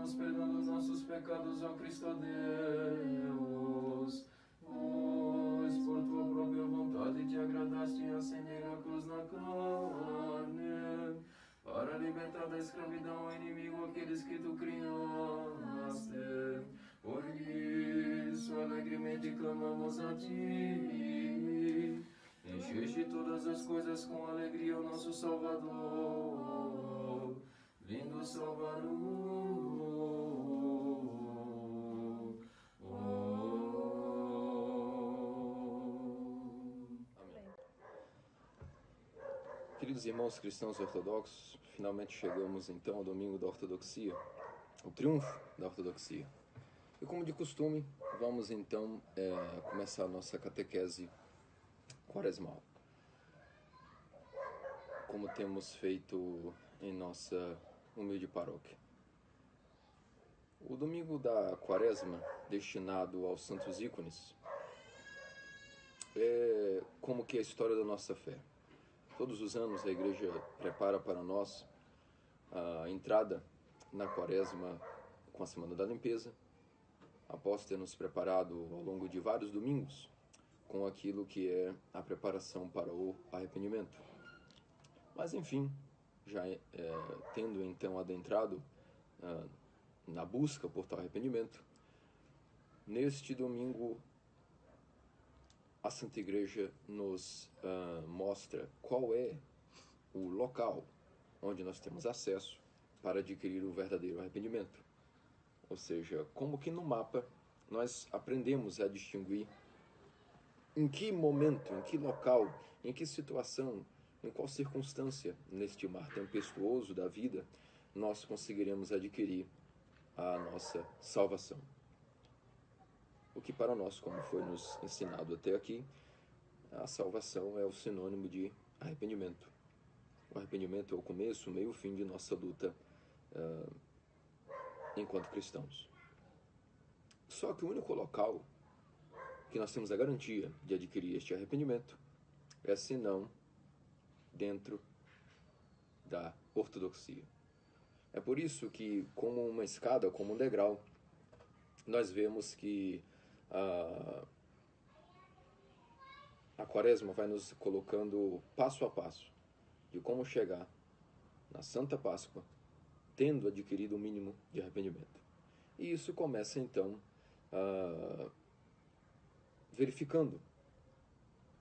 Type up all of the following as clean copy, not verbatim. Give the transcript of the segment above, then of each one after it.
pediremos perdão dos nossos pecados, ó Cristo Deus. Pois por tua própria vontade te agradaste em acender a cruz na carne, para libertar da escravidão ao inimigo aqueles que tu criaste. Por isso, alegremente clamamos a ti. Encheste todas as coisas com alegria, o nosso Salvador, vindo salvar o mundo. Amém. Queridos irmãos cristãos ortodoxos, finalmente chegamos então ao domingo da ortodoxia, o triunfo da ortodoxia. E como de costume, vamos então começar a nossa catequese quaresmal, como temos feito em nossa humilde paróquia. O domingo da quaresma, destinado aos santos ícones, é como que a história da nossa fé. Todos os anos a igreja prepara para nós a entrada na quaresma com a Semana da Limpeza, após ter nos preparado ao longo de vários domingos com aquilo que é a preparação para o arrependimento. Mas enfim, já tendo então adentrado na busca por tal arrependimento, neste domingo a Santa Igreja nos mostra qual é o local onde nós temos acesso para adquirir o verdadeiro arrependimento. Ou seja, como que no mapa nós aprendemos a distinguir em que momento, em que local, em que situação, em qual circunstância neste mar tempestuoso da vida nós conseguiremos adquirir a nossa salvação. O que para nós, como foi nos ensinado até aqui, a salvação é o sinônimo de arrependimento. O arrependimento é o começo, o meio e o fim de nossa luta enquanto cristãos. Só que o único local que nós temos a garantia de adquirir este arrependimento é senão dentro da ortodoxia. É por isso que, como uma escada, como um degrau, nós vemos que a quaresma vai nos colocando passo a passo de como chegar na Santa Páscoa, tendo adquirido o mínimo de arrependimento. E isso começa então verificando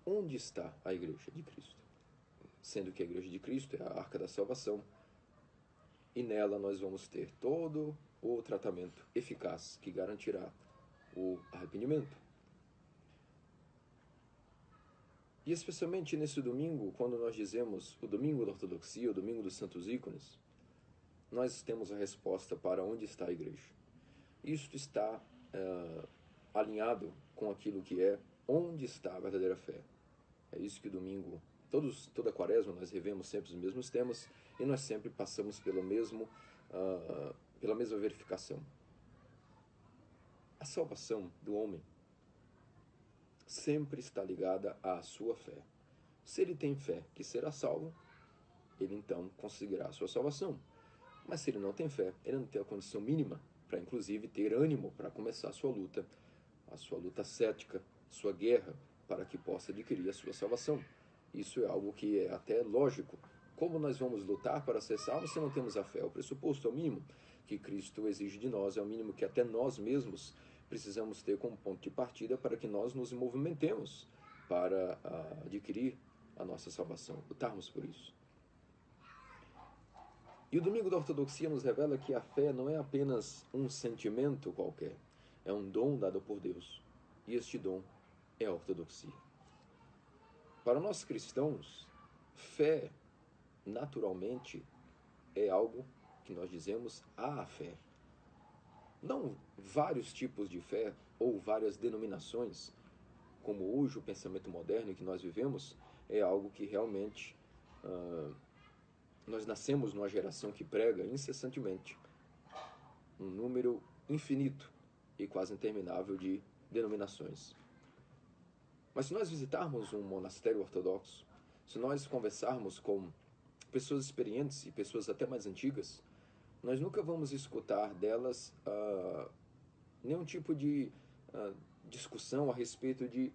onde está a Igreja de Cristo, sendo que a Igreja de Cristo é a arca da salvação, e nela nós vamos ter todo o tratamento eficaz que garantirá o arrependimento. E especialmente nesse domingo, quando nós dizemos o domingo da ortodoxia, o domingo dos santos ícones, nós temos a resposta para onde está a Igreja. Isto está alinhado com aquilo que é onde está a verdadeira fé. É isso que o domingo, toda a quaresma, nós revemos sempre os mesmos temas e nós sempre passamos pela mesma verificação. A salvação do homem sempre está ligada à sua fé. Se ele tem fé que será salvo, ele então conseguirá a sua salvação. Mas se ele não tem fé, ele não tem a condição mínima para inclusive ter ânimo para começar a sua luta cética, sua guerra, para que possa adquirir a sua salvação. Isso é algo que é até lógico. Como nós vamos lutar para ser salvos se não temos a fé? O pressuposto é o mínimo que Cristo exige de nós, é o mínimo que até nós mesmos precisamos ter como ponto de partida para que nós nos movimentemos para adquirir a nossa salvação, lutarmos por isso. E o domingo da ortodoxia nos revela que a fé não é apenas um sentimento qualquer, é um dom dado por Deus, e este dom é a ortodoxia. Para nós cristãos, fé, naturalmente, é algo que nós dizemos a fé. Não vários tipos de fé ou várias denominações, como hoje o pensamento moderno em que nós vivemos, é algo que realmente nós nascemos numa geração que prega incessantemente um número infinito e quase interminável de denominações. Mas se nós visitarmos um monastério ortodoxo, se nós conversarmos com pessoas experientes e pessoas até mais antigas, nós nunca vamos escutar delas nenhum tipo de discussão a respeito de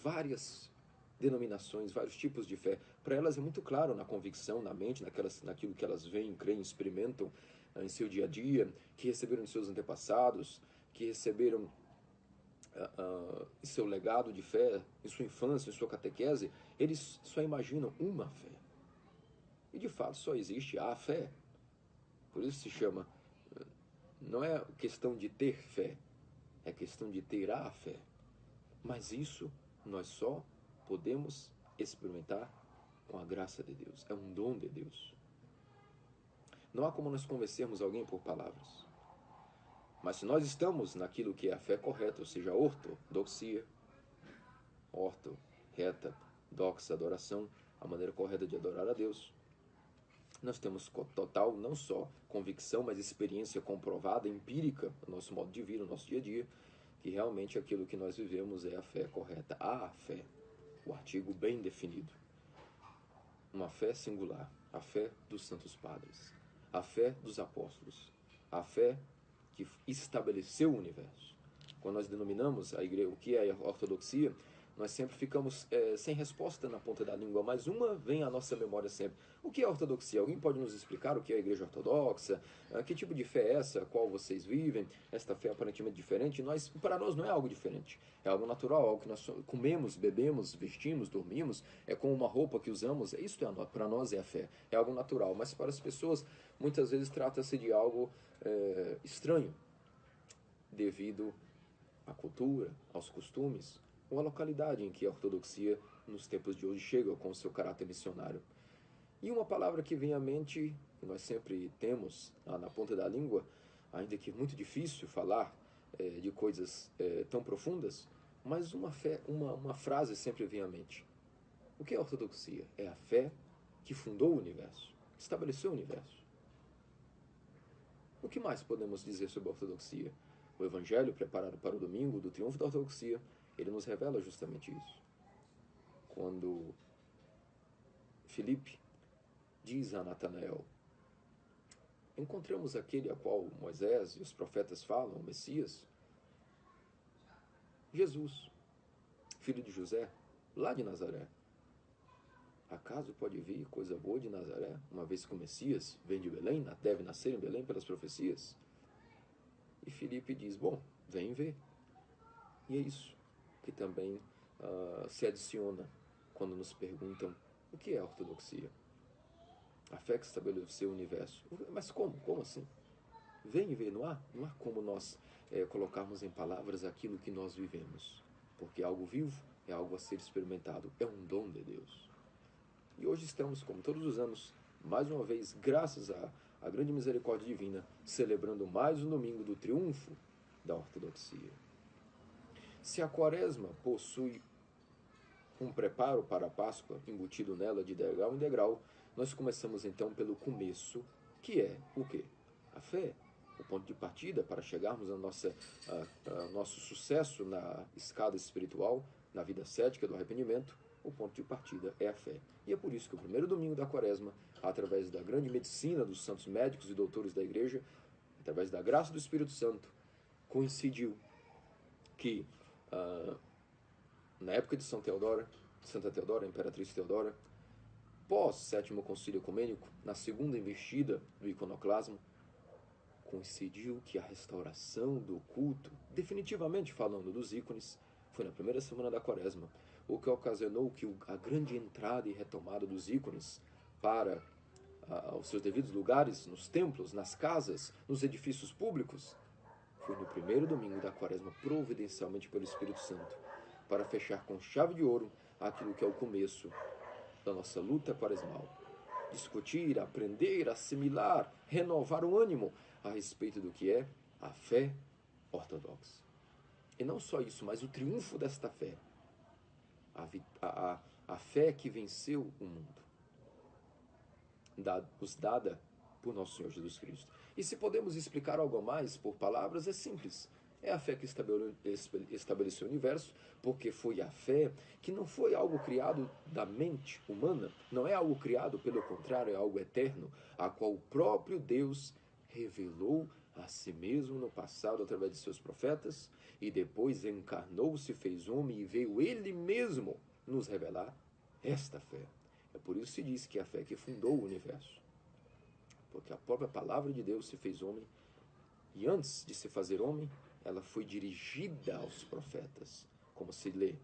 várias denominações, vários tipos de fé. Para elas é muito claro na convicção, na mente, naquilo que elas veem, creem, experimentam em seu dia a dia, que receberam de seus antepassados, que receberam em seu legado de fé, em sua infância, em sua catequese. Eles só imaginam uma fé. E de fato só existe a fé. Por isso se chama, não é questão de ter fé, é questão de ter a fé. Mas isso nós só podemos experimentar com a graça de Deus. É um dom de Deus. Não há como nós convencermos alguém por palavras. Mas se nós estamos naquilo que é a fé correta, ou seja, a ortodoxia, reta, doxa, adoração, a maneira correta de adorar a Deus, nós temos total, não só convicção, mas experiência comprovada, empírica, no nosso modo de vida, no nosso dia a dia, que realmente aquilo que nós vivemos é a fé correta. A fé, o artigo bem definido. Uma fé singular, a fé dos santos padres, a fé dos apóstolos, a fé que estabeleceu o universo. Quando nós denominamos a igreja, o que é a ortodoxia, nós sempre ficamos sem resposta na ponta da língua, mas uma vem à nossa memória sempre. O que é a ortodoxia? Alguém pode nos explicar o que é a igreja ortodoxa? Que tipo de fé é essa? Qual vocês vivem? Esta fé é aparentemente diferente? Para nós não é algo diferente. É algo natural, algo que nós comemos, bebemos, vestimos, dormimos. É como uma roupa que usamos. Isso para nós é a fé. É algo natural. Mas para as pessoas, muitas vezes trata-se de algo estranho, devido à cultura, aos costumes, ou à localidade em que a ortodoxia nos tempos de hoje chega com o seu caráter missionário. E uma palavra que vem à mente, que nós sempre temos na ponta da língua, ainda que é muito difícil falar de coisas tão profundas, mas uma frase sempre vem à mente. O que é a ortodoxia? É a fé que fundou o universo, que estabeleceu o universo. O que mais podemos dizer sobre a ortodoxia? O Evangelho, preparado para o domingo do triunfo da ortodoxia, ele nos revela justamente isso. Quando Filipe diz a Natanael: encontramos aquele a qual Moisés e os profetas falam, o Messias, Jesus, filho de José, lá de Nazaré. Acaso pode vir coisa boa de Nazaré, uma vez que o Messias vem de Belém, deve nascer em Belém pelas profecias? E Filipe diz: bom, vem ver. E é isso que também se adiciona quando nos perguntam o que é a ortodoxia. A fé que estabeleceu o universo. Mas como? Como assim? Vem ver, não há como nós colocarmos em palavras aquilo que nós vivemos. Porque é algo vivo, é algo a ser experimentado, é um dom de Deus. E hoje estamos, como todos os anos, mais uma vez, graças à grande misericórdia divina, celebrando mais um domingo do triunfo da ortodoxia. Se a quaresma possui um preparo para a Páscoa embutido nela de degrau em degrau, nós começamos então pelo começo, que é o quê? A fé, o ponto de partida para chegarmos ao nosso sucesso na escada espiritual, na vida cética do arrependimento. O ponto de partida é a fé. E é por isso que o primeiro domingo da quaresma, através da grande medicina dos santos médicos e doutores da igreja, através da graça do Espírito Santo, coincidiu que na época de Santa Teodora, Imperatriz Teodora, pós-sétimo concílio ecumênico, na segunda investida do iconoclasmo, coincidiu que a restauração do culto, definitivamente falando dos ícones, foi na primeira semana da quaresma, o que ocasionou que a grande entrada e retomada dos ícones para os seus devidos lugares, nos templos, nas casas, nos edifícios públicos, foi no primeiro domingo da quaresma, providencialmente pelo Espírito Santo, para fechar com chave de ouro aquilo que é o começo da nossa luta quaresmal. Discutir, aprender, assimilar, renovar o ânimo a respeito do que é a fé ortodoxa. E não só isso, mas o triunfo desta fé. A fé que venceu o mundo, nos dada por nosso Senhor Jesus Cristo. E se podemos explicar algo a mais por palavras, é simples. É a fé que estabeleceu o universo, porque foi a fé que não foi algo criado da mente humana, não é algo criado, pelo contrário, é algo eterno, a qual o próprio Deus revelou a si mesmo no passado através de seus profetas e depois encarnou-se, fez homem e veio ele mesmo nos revelar esta fé. É por isso que se diz que é a fé que fundou o universo. Porque a própria palavra de Deus se fez homem e antes de se fazer homem, ela foi dirigida aos profetas, como se lê.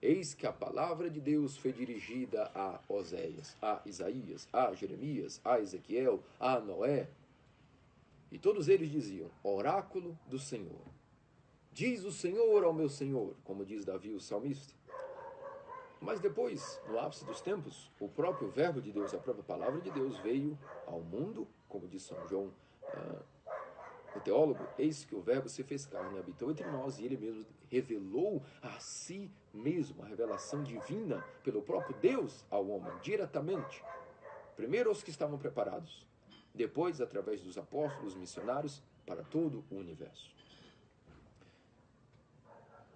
Eis que a palavra de Deus foi dirigida a Oséias, a Isaías, a Jeremias, a Ezequiel, a Noé. E todos eles diziam, oráculo do Senhor. Diz o Senhor ao meu Senhor, como diz Davi, o salmista. Mas depois, no ápice dos tempos, o próprio verbo de Deus, a própria palavra de Deus veio ao mundo, como diz São João, o teólogo, eis que o verbo se fez carne, habitou entre nós e ele mesmo revelou a si mesmo, a revelação divina pelo próprio Deus ao homem, diretamente. Primeiro aos que estavam preparados, depois através dos apóstolos, missionários, para todo o universo.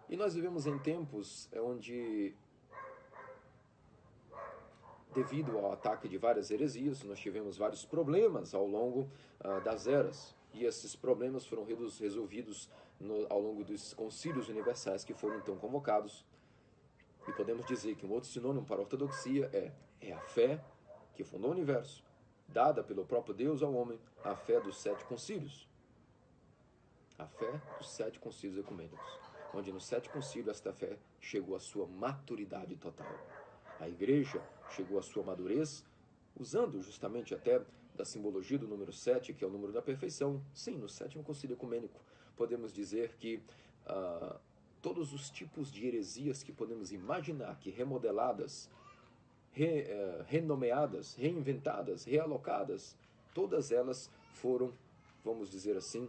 E nós vivemos em tempos onde, devido ao ataque de várias heresias, nós tivemos vários problemas ao longo das eras. E esses problemas foram resolvidos ao longo dos concílios universais que foram então convocados. E podemos dizer que um outro sinônimo para a ortodoxia é a fé que fundou o universo, dada pelo próprio Deus ao homem, a fé dos 7 concílios. A fé dos 7 concílios ecumênicos, onde nos 7 concílios esta fé chegou à sua maturidade total. A igreja chegou à sua madurez, usando justamente até da simbologia do número 7, que é o número da perfeição. Sim, no 7º concílio ecumênico, podemos dizer que todos os tipos de heresias que podemos imaginar, que remodeladas, renomeadas, reinventadas, realocadas, todas elas foram, vamos dizer assim,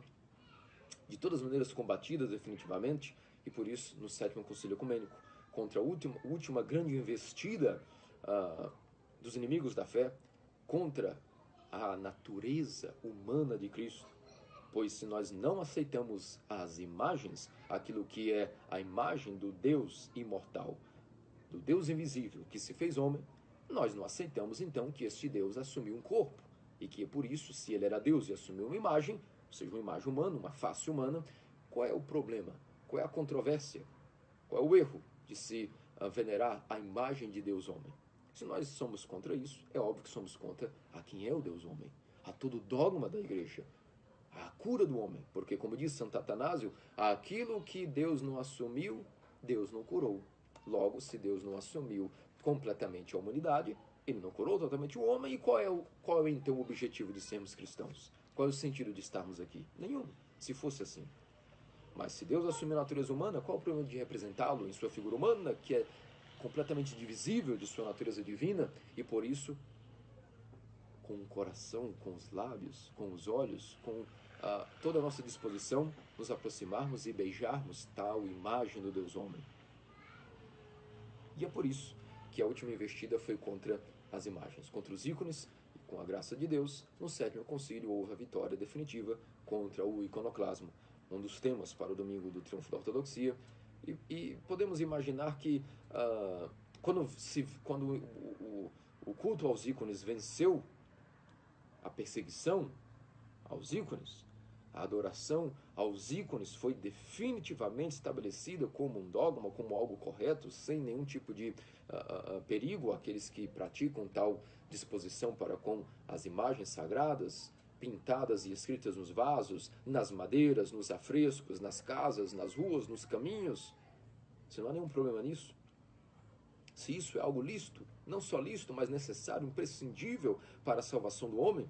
de todas as maneiras combatidas definitivamente, e por isso, no 7º concílio ecumênico, contra a última grande investida dos inimigos da fé, contra a natureza humana de Cristo. Pois se nós não aceitamos as imagens, aquilo que é a imagem do Deus imortal, do Deus invisível, que se fez homem, nós não aceitamos então que este Deus assumiu um corpo. E que por isso, se ele era Deus e assumiu uma imagem, ou seja, uma imagem humana, uma face humana, qual é o problema? Qual é a controvérsia? Qual é o erro de se venerar a imagem de Deus homem? Se nós somos contra isso, é óbvio que somos contra a quem é o Deus homem, a todo o dogma da igreja, a cura do homem, porque como diz Santo Atanásio, aquilo que Deus não assumiu, Deus não curou. Logo, se Deus não assumiu completamente a humanidade, ele não curou totalmente o homem, e qual é então o objetivo de sermos cristãos? Qual é o sentido de estarmos aqui? Nenhum, se fosse assim. Mas se Deus assumiu a natureza humana, qual é o problema de representá-lo em sua figura humana, que é completamente divisível de sua natureza divina, e por isso, com o coração, com os lábios, com os olhos, com toda a nossa disposição, nos aproximarmos e beijarmos tal imagem do Deus homem. E é por isso que a última investida foi contra as imagens, contra os ícones, e com a graça de Deus, no 7º concílio houve a vitória definitiva contra o iconoclasmo, um dos temas para o domingo do triunfo da ortodoxia. E podemos imaginar que quando o culto aos ícones venceu a perseguição aos ícones, a adoração aos ícones foi definitivamente estabelecida como um dogma, como algo correto, sem nenhum tipo de perigo àqueles que praticam tal disposição para com as imagens sagradas, pintadas e escritas nos vasos, nas madeiras, nos afrescos, nas casas, nas ruas, nos caminhos. Se não há nenhum problema nisso, se isso é algo lícito, não só lícito, mas necessário, imprescindível para a salvação do homem,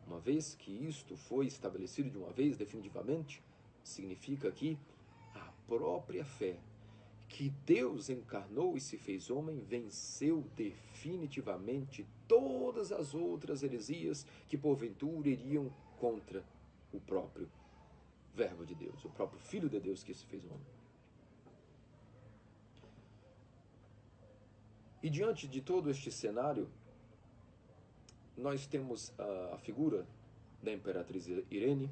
uma vez que isto foi estabelecido de uma vez definitivamente, significa que a própria fé que Deus encarnou e se fez homem venceu definitivamente todas as outras heresias que porventura iriam contra o próprio Verbo de Deus, o próprio Filho de Deus que se fez homem. E diante de todo este cenário, nós temos a figura da Imperatriz Irene,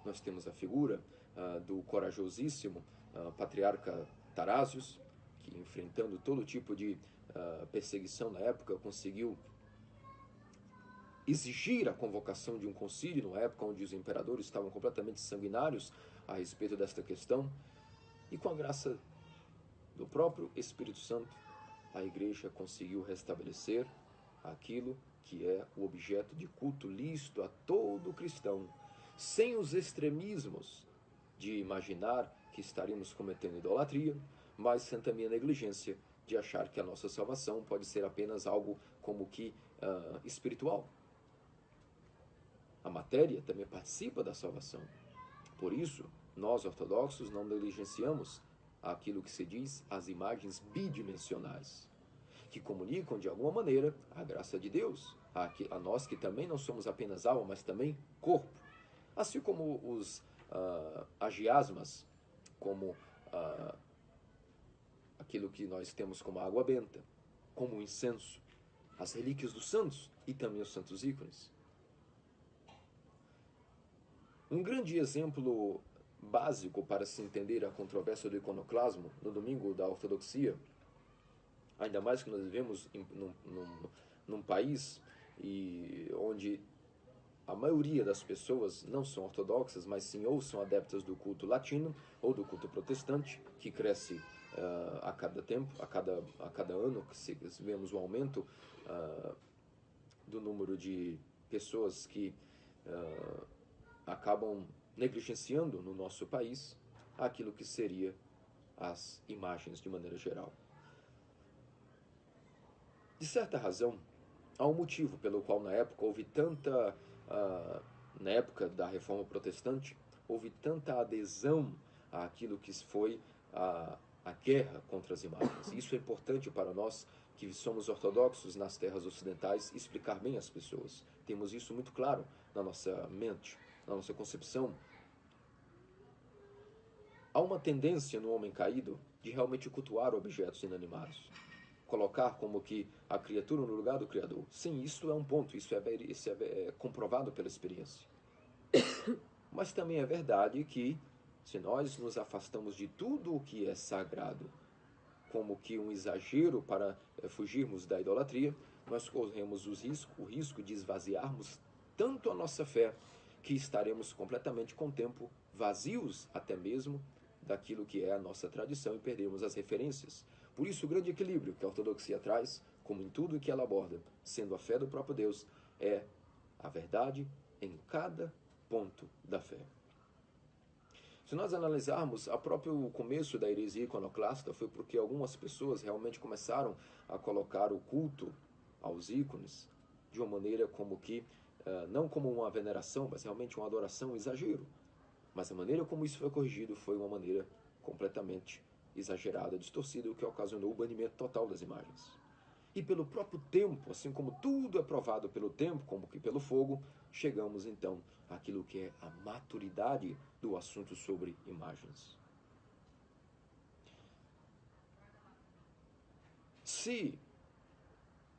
nós temos a figura do corajosíssimo patriarca Tarásios, que enfrentando todo tipo de perseguição na época, conseguiu exigir a convocação de um concílio, numa época onde os imperadores estavam completamente sanguinários a respeito desta questão, e com a graça do próprio Espírito Santo, a Igreja conseguiu restabelecer aquilo que é o objeto de culto lícito a todo cristão, sem os extremismos de imaginar que estaríamos cometendo idolatria, mas sem também a negligência de achar que a nossa salvação pode ser apenas algo como que espiritual. A matéria também participa da salvação. Por isso, nós ortodoxos não negligenciamos aquilo que se diz as imagens bidimensionais, que comunicam de alguma maneira a graça de Deus a nós que também não somos apenas alma, mas também corpo. Assim como os agiasmas, como aquilo que nós temos como a água benta, como o incenso, as relíquias dos santos e também os santos ícones. Um grande exemplo básico para se entender a controvérsia do iconoclasmo no domingo da ortodoxia, ainda mais que nós vivemos num país onde a maioria das pessoas não são ortodoxas, mas sim ou são adeptas do culto latino ou do culto protestante, que cresce a cada tempo, a cada ano, que vemos o aumento do número de pessoas que acabam negligenciando no nosso país aquilo que seria as imagens de maneira geral. De certa razão, há um motivo pelo qual na época houve tanta, na época da Reforma Protestante, houve tanta adesão àquilo que foi a guerra contra as imagens. Isso é importante para nós que somos ortodoxos nas terras ocidentais explicar bem às pessoas. Temos isso muito claro na nossa mente, na nossa concepção. Há uma tendência no homem caído de realmente cultuar objetos inanimados, colocar como que a criatura no lugar do Criador. Sim, isso é um ponto, isso é comprovado pela experiência. Mas também é verdade que, se nós nos afastamos de tudo o que é sagrado, como que um exagero para fugirmos da idolatria, nós corremos o risco de esvaziarmos tanto a nossa fé, que estaremos completamente com o tempo vazios até mesmo daquilo que é a nossa tradição e perdermos as referências. Por isso, o grande equilíbrio que a ortodoxia traz, como em tudo que ela aborda, sendo a fé do próprio Deus, é a verdade em cada ponto da fé. Se nós analisarmos, o próprio começo da heresia iconoclasta foi porque algumas pessoas realmente começaram a colocar o culto aos ícones de uma maneira como que, não como uma veneração, mas realmente uma adoração, um exagero. Mas a maneira como isso foi corrigido foi uma maneira completamente exagerada, distorcida, o que ocasionou o banimento total das imagens. E pelo próprio tempo, assim como tudo é provado pelo tempo, como que pelo fogo, chegamos então àquilo que é a maturidade do assunto sobre imagens. Se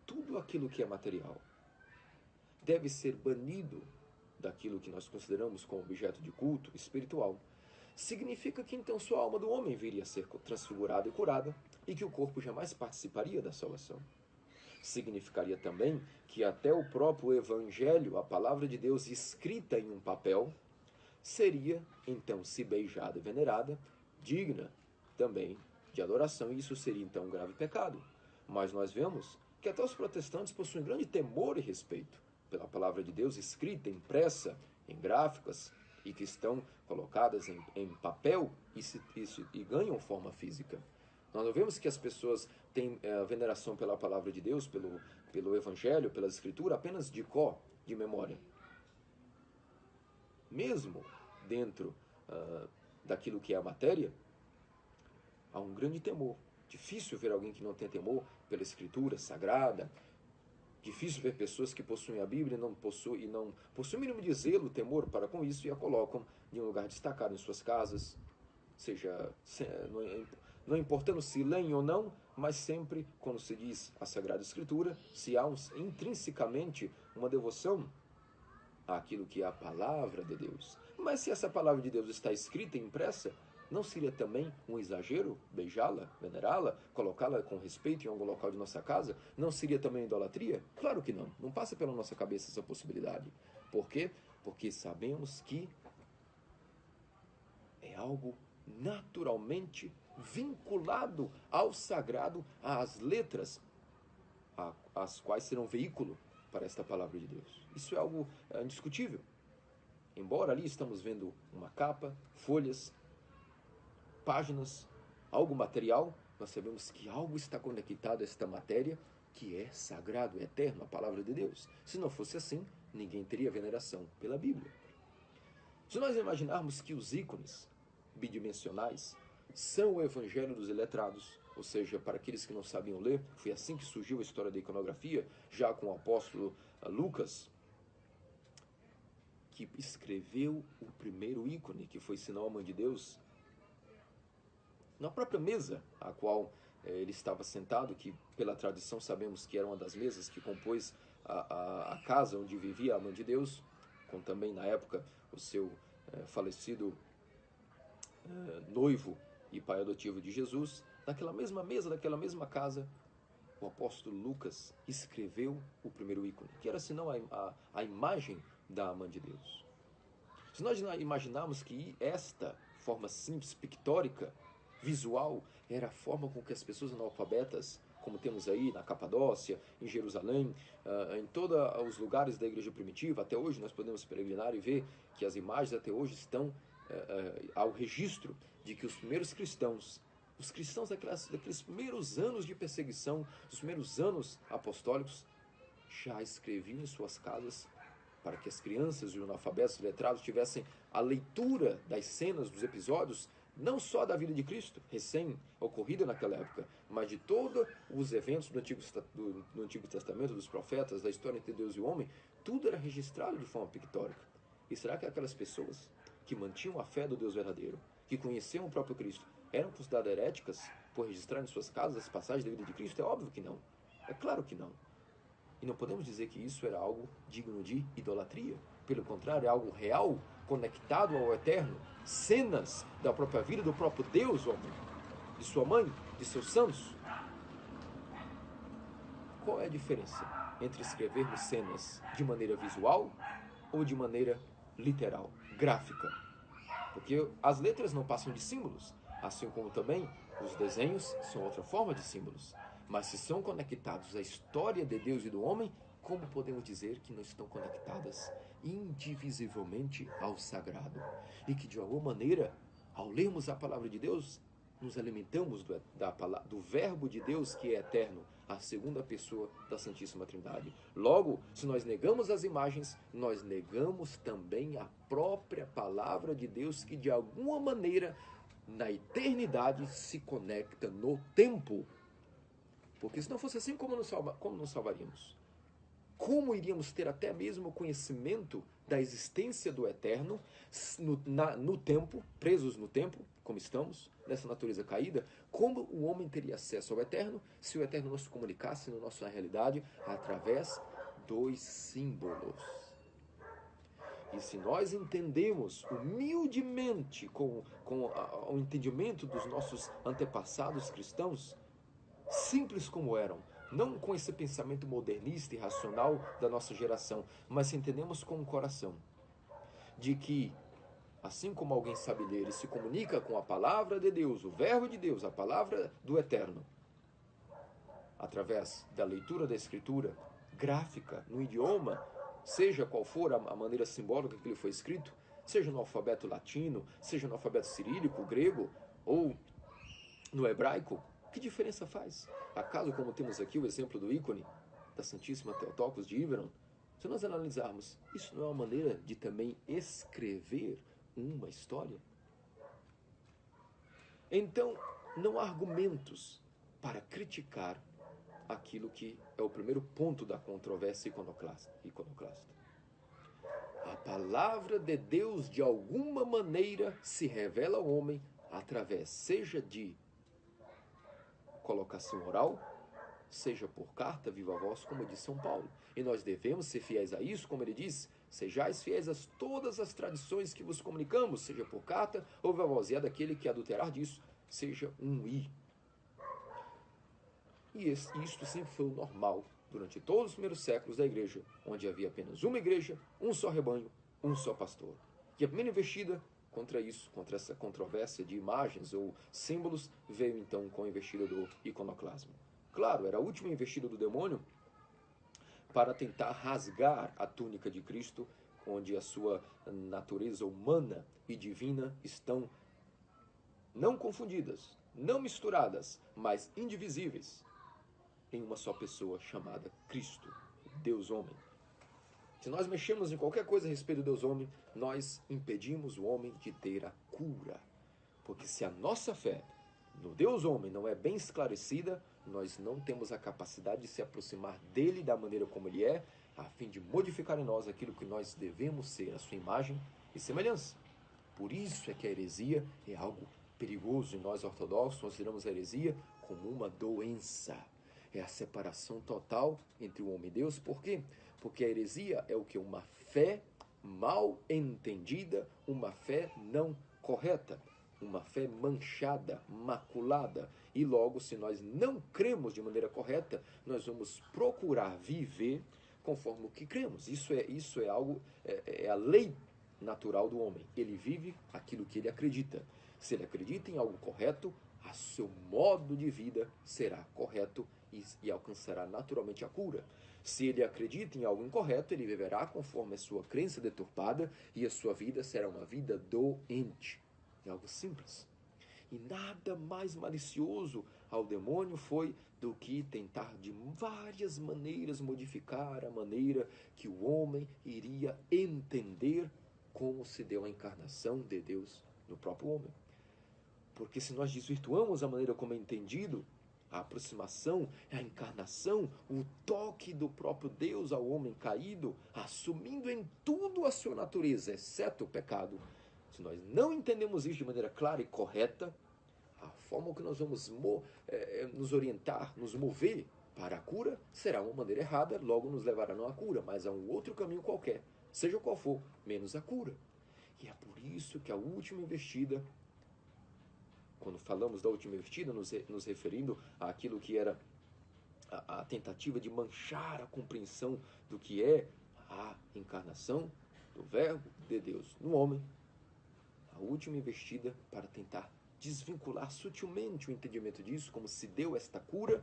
tudo aquilo que é material deve ser banido daquilo que nós consideramos como objeto de culto espiritual, significa que então sua alma do homem viria a ser transfigurada e curada e que o corpo jamais participaria da salvação. Significaria também que até o próprio Evangelho, a palavra de Deus escrita em um papel, seria então, se beijada e venerada, digna também de adoração, e isso seria então um grave pecado. Mas nós vemos que até os protestantes possuem grande temor e respeito pela palavra de Deus escrita, impressa em gráficas e que estão colocadas em papel e ganham forma física. Nós não vemos que as pessoas têm veneração pela palavra de Deus, pelo Evangelho, pela Escritura, apenas de cor, de memória. Mesmo dentro daquilo que é a matéria, há um grande temor. Difícil ver alguém que não tem temor pela Escritura sagrada. Difícil ver pessoas que possuem a Bíblia e não possuem o mínimo de zelo, temor para com isso e a colocam em um lugar destacado em suas casas, seja, não importando se leem ou não, mas sempre, quando se diz a Sagrada Escritura, se há intrinsecamente uma devoção àquilo que é a palavra de Deus. Mas se essa palavra de Deus está escrita e impressa, Não seria também um exagero beijá-la, venerá-la, colocá-la com respeito em algum local de nossa casa? Não seria também idolatria? Claro que não. Não passa pela nossa cabeça essa possibilidade. Por quê? Porque sabemos que é algo naturalmente vinculado ao sagrado, às letras, as quais serão veículo para esta palavra de Deus. Isso é algo indiscutível. Embora ali estamos vendo uma capa, folhas, páginas, algo material, nós sabemos que algo está conectado a esta matéria que é sagrado, é eterno, a palavra de Deus. Se não fosse assim, ninguém teria veneração pela Bíblia. Se nós imaginarmos que os ícones bidimensionais são o evangelho dos iletrados, ou seja, para aqueles que não sabiam ler, foi assim que surgiu a história da iconografia, já com o apóstolo Lucas, que escreveu o primeiro ícone, que foi sinal à mãe de Deus, na própria mesa a qual ele estava sentado, que pela tradição sabemos que era uma das mesas que compôs a casa onde vivia a mãe de Deus, com também na época o seu falecido noivo e pai adotivo de Jesus. Naquela mesma mesa, naquela mesma casa, o apóstolo Lucas escreveu o primeiro ícone, que era senão a imagem da mãe de Deus. Se nós imaginarmos que esta forma simples, pictórica, visual, era a forma com que as pessoas analfabetas, como temos aí na Capadócia, em Jerusalém, em todos os lugares da igreja primitiva, até hoje nós podemos peregrinar e ver que as imagens até hoje estão ao registro de que os primeiros cristãos, os cristãos daqueles primeiros anos de perseguição, os primeiros anos apostólicos, já escreviam em suas casas para que as crianças e os analfabetos letrados tivessem a leitura das cenas, dos episódios, não só da vida de Cristo, recém-ocorrida naquela época, mas de todos os eventos do Antigo Testamento, dos profetas, da história entre Deus e o homem, tudo era registrado de forma pictórica. E será que aquelas pessoas que mantinham a fé do Deus verdadeiro, que conheciam o próprio Cristo, eram consideradas heréticas por registrar em suas casas as passagens da vida de Cristo? É óbvio que não. É claro que não. E não podemos dizer que isso era algo digno de idolatria. Pelo contrário, é algo real, conectado ao eterno. Cenas da própria vida do próprio Deus, homem, de sua mãe, de seus santos. Qual é a diferença entre escrevermos cenas de maneira visual ou de maneira literal, gráfica? Porque as letras não passam de símbolos, assim como também os desenhos são outra forma de símbolos. Mas se são conectados à história de Deus e do homem, como podemos dizer que não estão conectadas indivisivelmente ao sagrado? E que de alguma maneira, ao lermos a palavra de Deus, nos alimentamos do verbo de Deus que é eterno, a segunda pessoa da Santíssima Trindade. Logo, se nós negamos as imagens, nós negamos também a própria palavra de Deus que de alguma maneira, na eternidade, se conecta no tempo. Porque se não fosse assim, como nos salvaríamos? Como iríamos ter até mesmo o conhecimento da existência do eterno no tempo, presos no tempo, como estamos, nessa natureza caída? Como o homem teria acesso ao eterno se o eterno não se comunicasse na nossa realidade através dos símbolos? E se nós entendemos humildemente com o entendimento dos nossos antepassados cristãos, simples como eram, não com esse pensamento modernista e racional da nossa geração, mas se entendemos com o coração, de que, assim como alguém sabe ler e se comunica com a palavra de Deus, o verbo de Deus, a palavra do eterno, através da leitura da escritura gráfica, no idioma, seja qual for a maneira simbólica que ele foi escrito, seja no alfabeto latino, seja no alfabeto cirílico, grego, ou no hebraico, que diferença faz? Acaso, como temos aqui o exemplo do ícone da Santíssima Theotokos de Iveron, se nós analisarmos, isso não é uma maneira de também escrever uma história? Então, não há argumentos para criticar aquilo que é o primeiro ponto da controvérsia iconoclasta. A palavra de Deus, de alguma maneira, se revela ao homem através, seja de colocação oral, seja por carta, viva voz, como diz São Paulo. E nós devemos ser fiéis a isso, como ele diz, sejais fiéis a todas as tradições que vos comunicamos, seja por carta ou viva voz, e a daquele que adulterar disso, seja um i. E isto sempre foi o normal durante todos os primeiros séculos da igreja, onde havia apenas uma igreja, um só rebanho, um só pastor. E a primeira investida contra isso, contra essa controvérsia de imagens ou símbolos, veio então com a investida do iconoclasmo. Claro, era a última investida do demônio para tentar rasgar a túnica de Cristo, onde a sua natureza humana e divina estão não confundidas, não misturadas, mas indivisíveis em uma só pessoa chamada Cristo, Deus homem. Se nós mexemos em qualquer coisa a respeito do Deus homem, nós impedimos o homem de ter a cura. Porque se a nossa fé no Deus homem não é bem esclarecida, nós não temos a capacidade de se aproximar dele da maneira como ele é, a fim de modificar em nós aquilo que nós devemos ser, a sua imagem e semelhança. Por isso é que a heresia é algo perigoso, e nós ortodoxos consideramos a heresia como uma doença. É a separação total entre o homem e Deus. Por quê? Porque a heresia é o que? Uma fé mal entendida, uma fé não correta, uma fé manchada, maculada. E logo, se nós não cremos de maneira correta, nós vamos procurar viver conforme o que cremos. Isso é algo, é a lei natural do homem. Ele vive aquilo que ele acredita. Se ele acredita em algo correto, o seu modo de vida será correto e alcançará naturalmente a cura. Se ele acredita em algo incorreto, ele viverá conforme a sua crença deturpada e a sua vida será uma vida doente. É algo simples. E nada mais malicioso ao demônio foi do que tentar de várias maneiras modificar a maneira que o homem iria entender como se deu a encarnação de Deus no próprio homem. Porque se nós desvirtuamos a maneira como é entendido, a aproximação, a encarnação, o toque do próprio Deus ao homem caído, assumindo em tudo a sua natureza, exceto o pecado. Se nós não entendemos isso de maneira clara e correta, a forma que nós vamos nos orientar, nos mover para a cura, será uma maneira errada, logo nos levará não à cura, mas a um outro caminho qualquer, seja qual for, menos a cura. E é por isso que a última investida, quando falamos da última investida, nos referindo àquilo que era a tentativa de manchar a compreensão do que é a encarnação do Verbo de Deus no homem, a última investida para tentar desvincular sutilmente o entendimento disso, como se deu esta cura,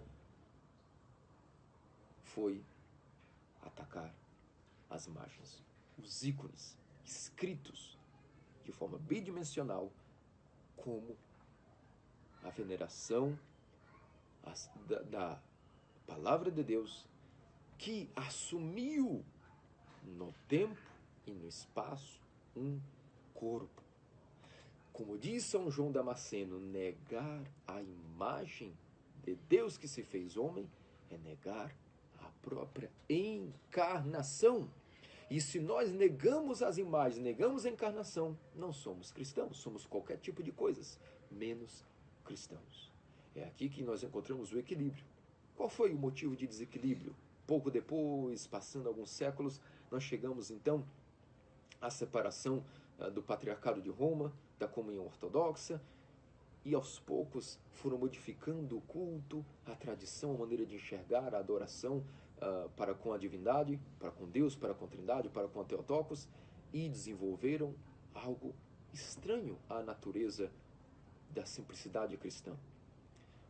foi atacar as imagens, os ícones escritos de forma bidimensional como a veneração da palavra de Deus, que assumiu no tempo e no espaço um corpo. Como diz São João Damasceno, negar a imagem de Deus que se fez homem é negar a própria encarnação. E se nós negamos as imagens, negamos a encarnação, não somos cristãos, somos qualquer tipo de coisas, menos cristãos. É aqui que nós encontramos o equilíbrio. Qual foi o motivo de desequilíbrio? Pouco depois, passando alguns séculos, nós chegamos então à separação do Patriarcado de Roma, da comunhão ortodoxa, e aos poucos foram modificando o culto, a tradição, a maneira de enxergar a adoração para com a divindade, para com Deus, para com a Trindade, para com a Theotokos, e desenvolveram algo estranho à natureza da simplicidade cristã.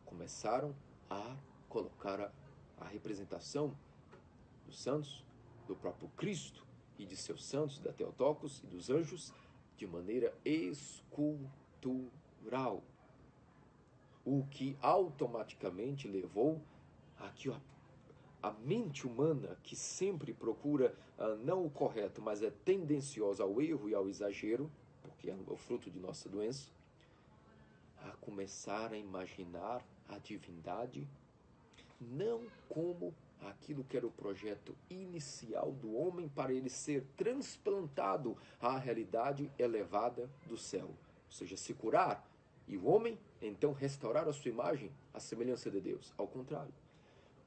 Começaram a colocar a representação dos santos, do próprio Cristo e de seus santos, da Theotokos e dos anjos, de maneira escultural, o que automaticamente levou a que a mente humana, que sempre procura não o correto, mas é tendenciosa ao erro e ao exagero, porque é o fruto de nossa doença, a começar a imaginar a divindade não como aquilo que era o projeto inicial do homem para ele ser transplantado à realidade elevada do céu, ou seja, se curar, e o homem então restaurar a sua imagem à semelhança de Deus. Ao contrário,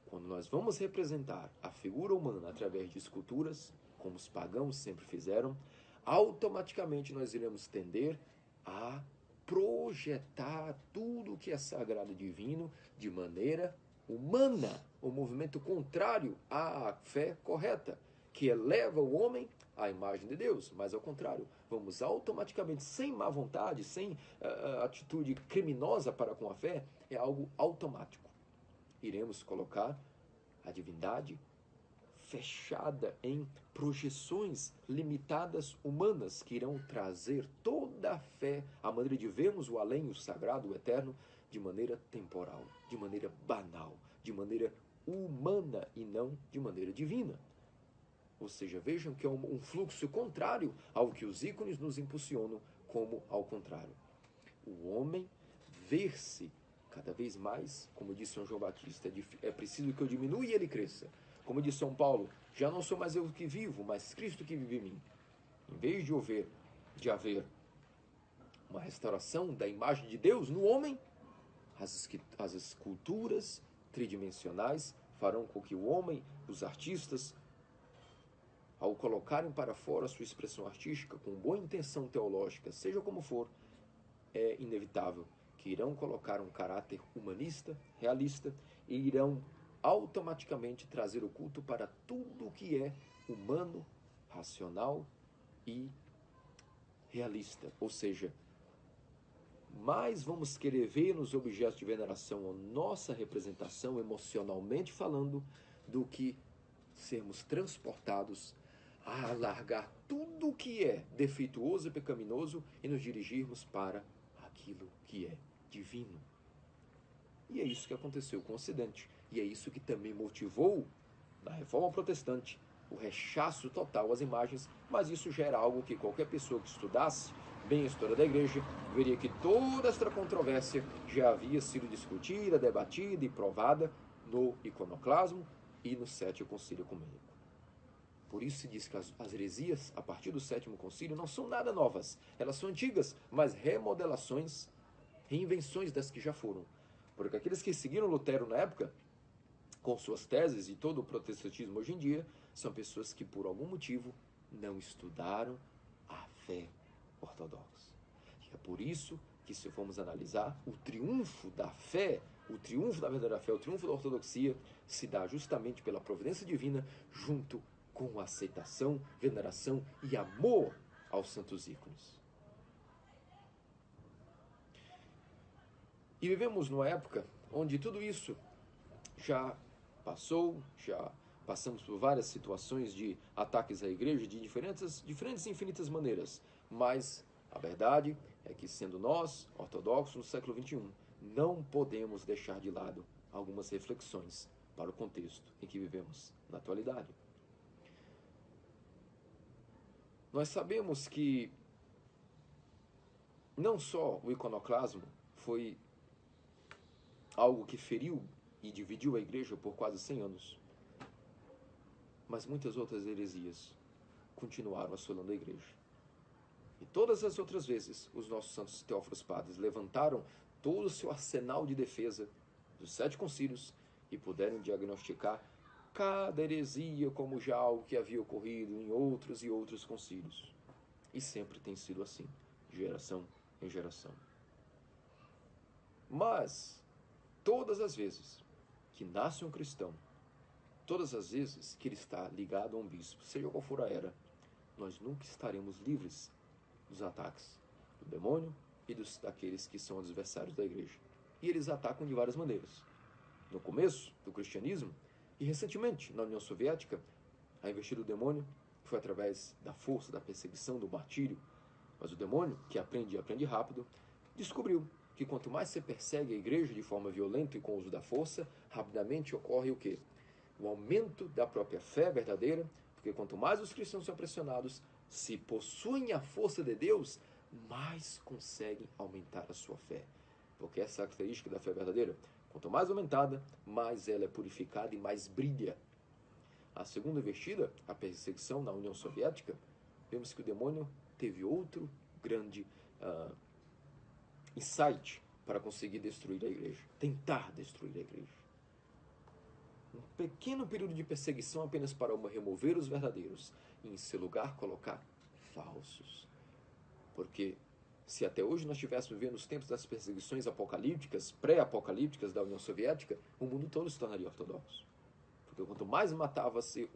Quando nós vamos representar a figura humana através de esculturas, como os pagãos sempre fizeram, automaticamente nós iremos tender a projetar tudo o que é sagrado e divino de maneira humana, o movimento contrário à fé correta, que eleva o homem à imagem de Deus, mas ao contrário, vamos automaticamente, sem má vontade, sem atitude criminosa para com a fé, é algo automático. Iremos colocar a divindade fechada em projeções limitadas humanas que irão trazer toda a fé, a maneira de vermos o além, o sagrado, o eterno, de maneira temporal, de maneira banal, de maneira humana e não de maneira divina. Ou seja, vejam que é um fluxo contrário ao que os ícones nos impulsionam, como ao contrário. O homem ver-se cada vez mais, como disse São João Batista, é preciso que eu diminua e ele cresça. Como disse São Paulo, já não sou mais eu que vivo, mas Cristo que vive em mim. Em vez de haver uma restauração da imagem de Deus no homem, as esculturas tridimensionais farão com que o homem, os artistas, ao colocarem para fora a sua expressão artística com boa intenção teológica, seja como for, é inevitável que irão colocar um caráter humanista, realista, e irão automaticamente trazer o culto para tudo o que é humano, racional e realista. Ou seja, mais vamos querer ver nos objetos de veneração a nossa representação, emocionalmente falando, do que sermos transportados a largar tudo o que é defeituoso e pecaminoso e nos dirigirmos para aquilo que é divino. E é isso que aconteceu com o Ocidente. E é isso que também motivou, na Reforma Protestante, o rechaço total às imagens, mas isso já era algo que qualquer pessoa que estudasse bem a história da Igreja veria que toda esta controvérsia já havia sido discutida, debatida e provada no iconoclasmo e no Sétimo Concílio Ecumênico. Por isso se diz que as heresias, a partir do Sétimo Concílio, não são nada novas. Elas são antigas, mas remodelações, reinvenções das que já foram. Porque aqueles que seguiram Lutero na época, com suas teses e todo o protestantismo hoje em dia, são pessoas que por algum motivo não estudaram a fé ortodoxa. E é por isso que, se formos analisar, o triunfo da fé, o triunfo da verdadeira fé, o triunfo da ortodoxia, se dá justamente pela providência divina, junto com a aceitação, veneração e amor aos santos ícones. E vivemos numa época onde tudo isso já passou, já passamos por várias situações de ataques à igreja de diferentes e infinitas maneiras, mas a verdade é que, sendo nós, ortodoxos, no século XXI, não podemos deixar de lado algumas reflexões para o contexto em que vivemos na atualidade. Nós sabemos que não só o iconoclasmo foi algo que feriu e dividiu a igreja por quase 100 anos, mas muitas outras heresias continuaram assolando a igreja. E todas as outras vezes, os nossos santos teófilos padres levantaram todo o seu arsenal de defesa dos 7 concílios e puderam diagnosticar cada heresia como já algo que havia ocorrido em outros e outros concílios. E sempre tem sido assim, de geração em geração. Mas, todas as vezes que nasce um cristão, todas as vezes que ele está ligado a um bispo, seja qual for a era, nós nunca estaremos livres dos ataques do demônio e daqueles que são adversários da igreja. E eles atacam de várias maneiras. No começo do cristianismo, e recentemente na União Soviética, a investida do demônio foi através da força, da perseguição, do martírio. Mas o demônio, que aprende rápido, descobriu que quanto mais você persegue a igreja de forma violenta e com o uso da força, rapidamente ocorre o quê? O aumento da própria fé verdadeira, porque quanto mais os cristãos são pressionados, se possuem a força de Deus, mais conseguem aumentar a sua fé. Porque essa é a característica da fé verdadeira. Quanto mais aumentada, mais ela é purificada e mais brilha. A segunda investida, a perseguição na União Soviética, vemos que o demônio teve outro grande insight para conseguir destruir a igreja, tentar destruir a igreja. um pequeno período de perseguição apenas para remover os verdadeiros e em seu lugar colocar falsos. Porque se até hoje nós estivéssemos vivendo os tempos das perseguições apocalípticas, pré-apocalípticas da União Soviética, o mundo todo se tornaria ortodoxo. Porque quanto mais matava-se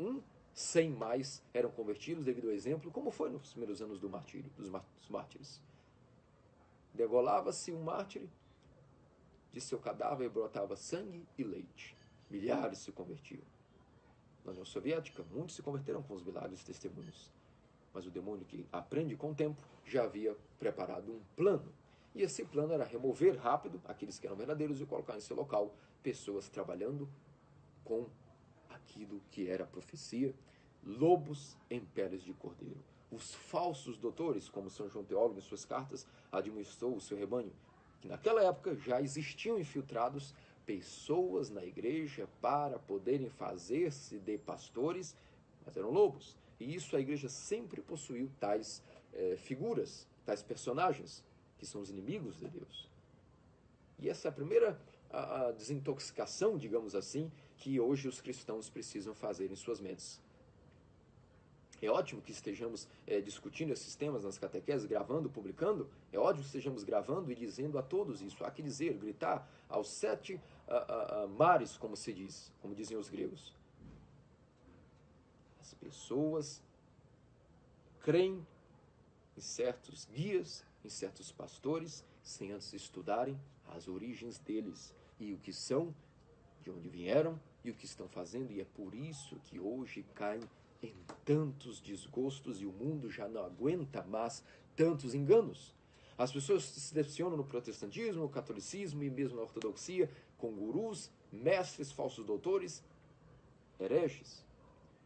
100 mais eram convertidos devido ao exemplo, como foi nos primeiros anos do martírio, dos mártires. Degolava-se um mártir, de seu cadáver brotava sangue e leite. Milhares se convertiam. Na União Soviética, muitos se converteram com os milagres e testemunhos. Mas o demônio, que aprende com o tempo, já havia preparado um plano. E esse plano era remover rápido aqueles que eram verdadeiros e colocar em seu local pessoas trabalhando com aquilo que era a profecia, lobos em peles de cordeiro. Os falsos doutores, como São João Teólogo em suas cartas administrou o seu rebanho, que naquela época já existiam infiltrados pessoas na igreja para poderem fazer-se de pastores, mas eram lobos. E isso a igreja sempre possuiu tais figuras, tais personagens, que são os inimigos de Deus. E essa é a primeira a desintoxicação, digamos assim, que hoje os cristãos precisam fazer em suas mentes. É ótimo que estejamos discutindo esses temas nas catequeses, gravando, publicando. É ótimo que estejamos gravando e dizendo a todos isso. Há que dizer, gritar aos 7 mares, como se diz, como dizem os gregos. As pessoas creem em certos guias, em certos pastores, sem antes estudarem as origens deles e o que são, de onde vieram e o que estão fazendo. E é por isso que hoje caem em tantos desgostos e o mundo já não aguenta mais tantos enganos. As pessoas se decepcionam no protestantismo, no catolicismo e mesmo na ortodoxia com gurus, mestres, falsos doutores, hereges.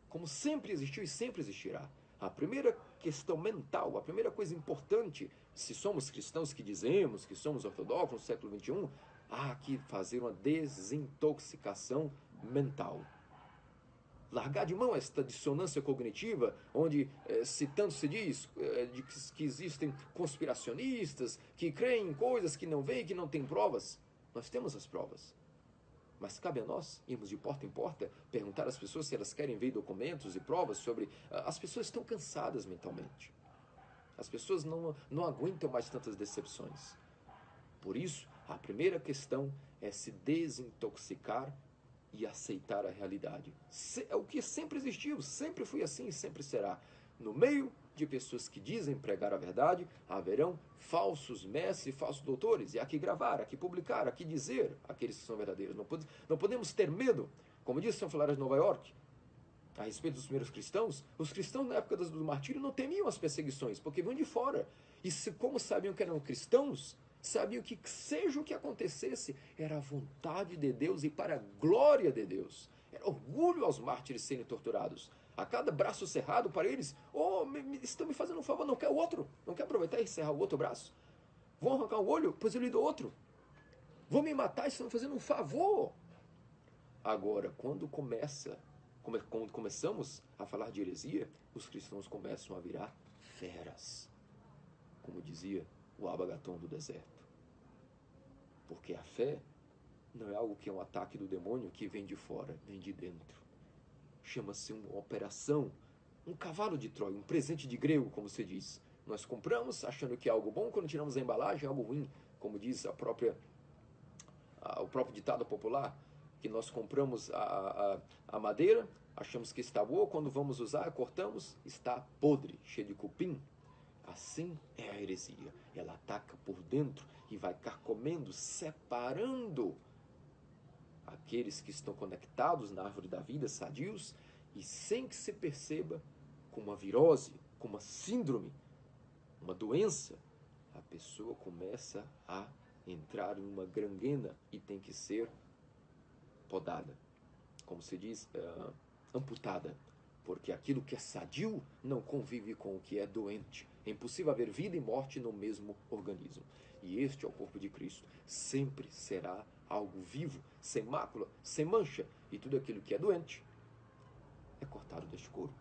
Como sempre existiu e sempre existirá. A primeira questão mental, a primeira coisa importante, se somos cristãos que dizemos que somos ortodoxos no século XXI, há que fazer uma desintoxicação mental. Largar de mão esta dissonância cognitiva, onde se tanto se diz que existem conspiracionistas, que creem em coisas que não veem, que não têm provas. Nós temos as provas. Mas cabe a nós irmos de porta em porta, perguntar às pessoas se elas querem ver documentos e provas sobre... As pessoas estão cansadas mentalmente. As pessoas não aguentam mais tantas decepções. Por isso, a primeira questão é se desintoxicar e aceitar a realidade. É o que sempre existiu, sempre foi assim e sempre será. No meio de pessoas que dizem pregar a verdade, haverão falsos mestres e falsos doutores. E há que gravar, há que publicar, há que dizer aqueles que são verdadeiros. Não podemos ter medo. Como disse São Filares de Nova York, a respeito dos primeiros cristãos, os cristãos na época do martírio não temiam as perseguições, porque vinham de fora. E como sabiam que eram cristãos, sabiam que seja o que acontecesse, era a vontade de Deus e para a glória de Deus. Era orgulho aos mártires serem torturados. A cada braço cerrado para eles, estão me fazendo um favor, não quer o outro, não quer aproveitar e cerrar o outro braço. Vão arrancar o olho, pois eu lhe dou outro. Vão me matar, estão me fazendo um favor. Agora, quando começamos a falar de heresia, os cristãos começam a virar feras, como dizia o Abagaton do deserto. Porque a fé não é algo que é um ataque do demônio que vem de fora, vem de dentro. Chama-se uma operação, um cavalo de Troia, um presente de grego, como se diz. Nós compramos achando que é algo bom, quando tiramos a embalagem é algo ruim, como diz o próprio ditado popular, que nós compramos a madeira, achamos que está boa, quando vamos usar, cortamos, está podre, cheio de cupim. Assim é a heresia. Ela ataca por dentro e vai carcomendo, separando aqueles que estão conectados na árvore da vida, sadios, e sem que se perceba, com uma virose, com uma síndrome, uma doença, a pessoa começa a entrar em uma gangrena e tem que ser podada, como se diz, amputada, porque aquilo que é sadio não convive com o que é doente. É impossível haver vida e morte no mesmo organismo. E este é o corpo de Cristo. Sempre será algo vivo, sem mácula, sem mancha. E tudo aquilo que é doente é cortado deste corpo.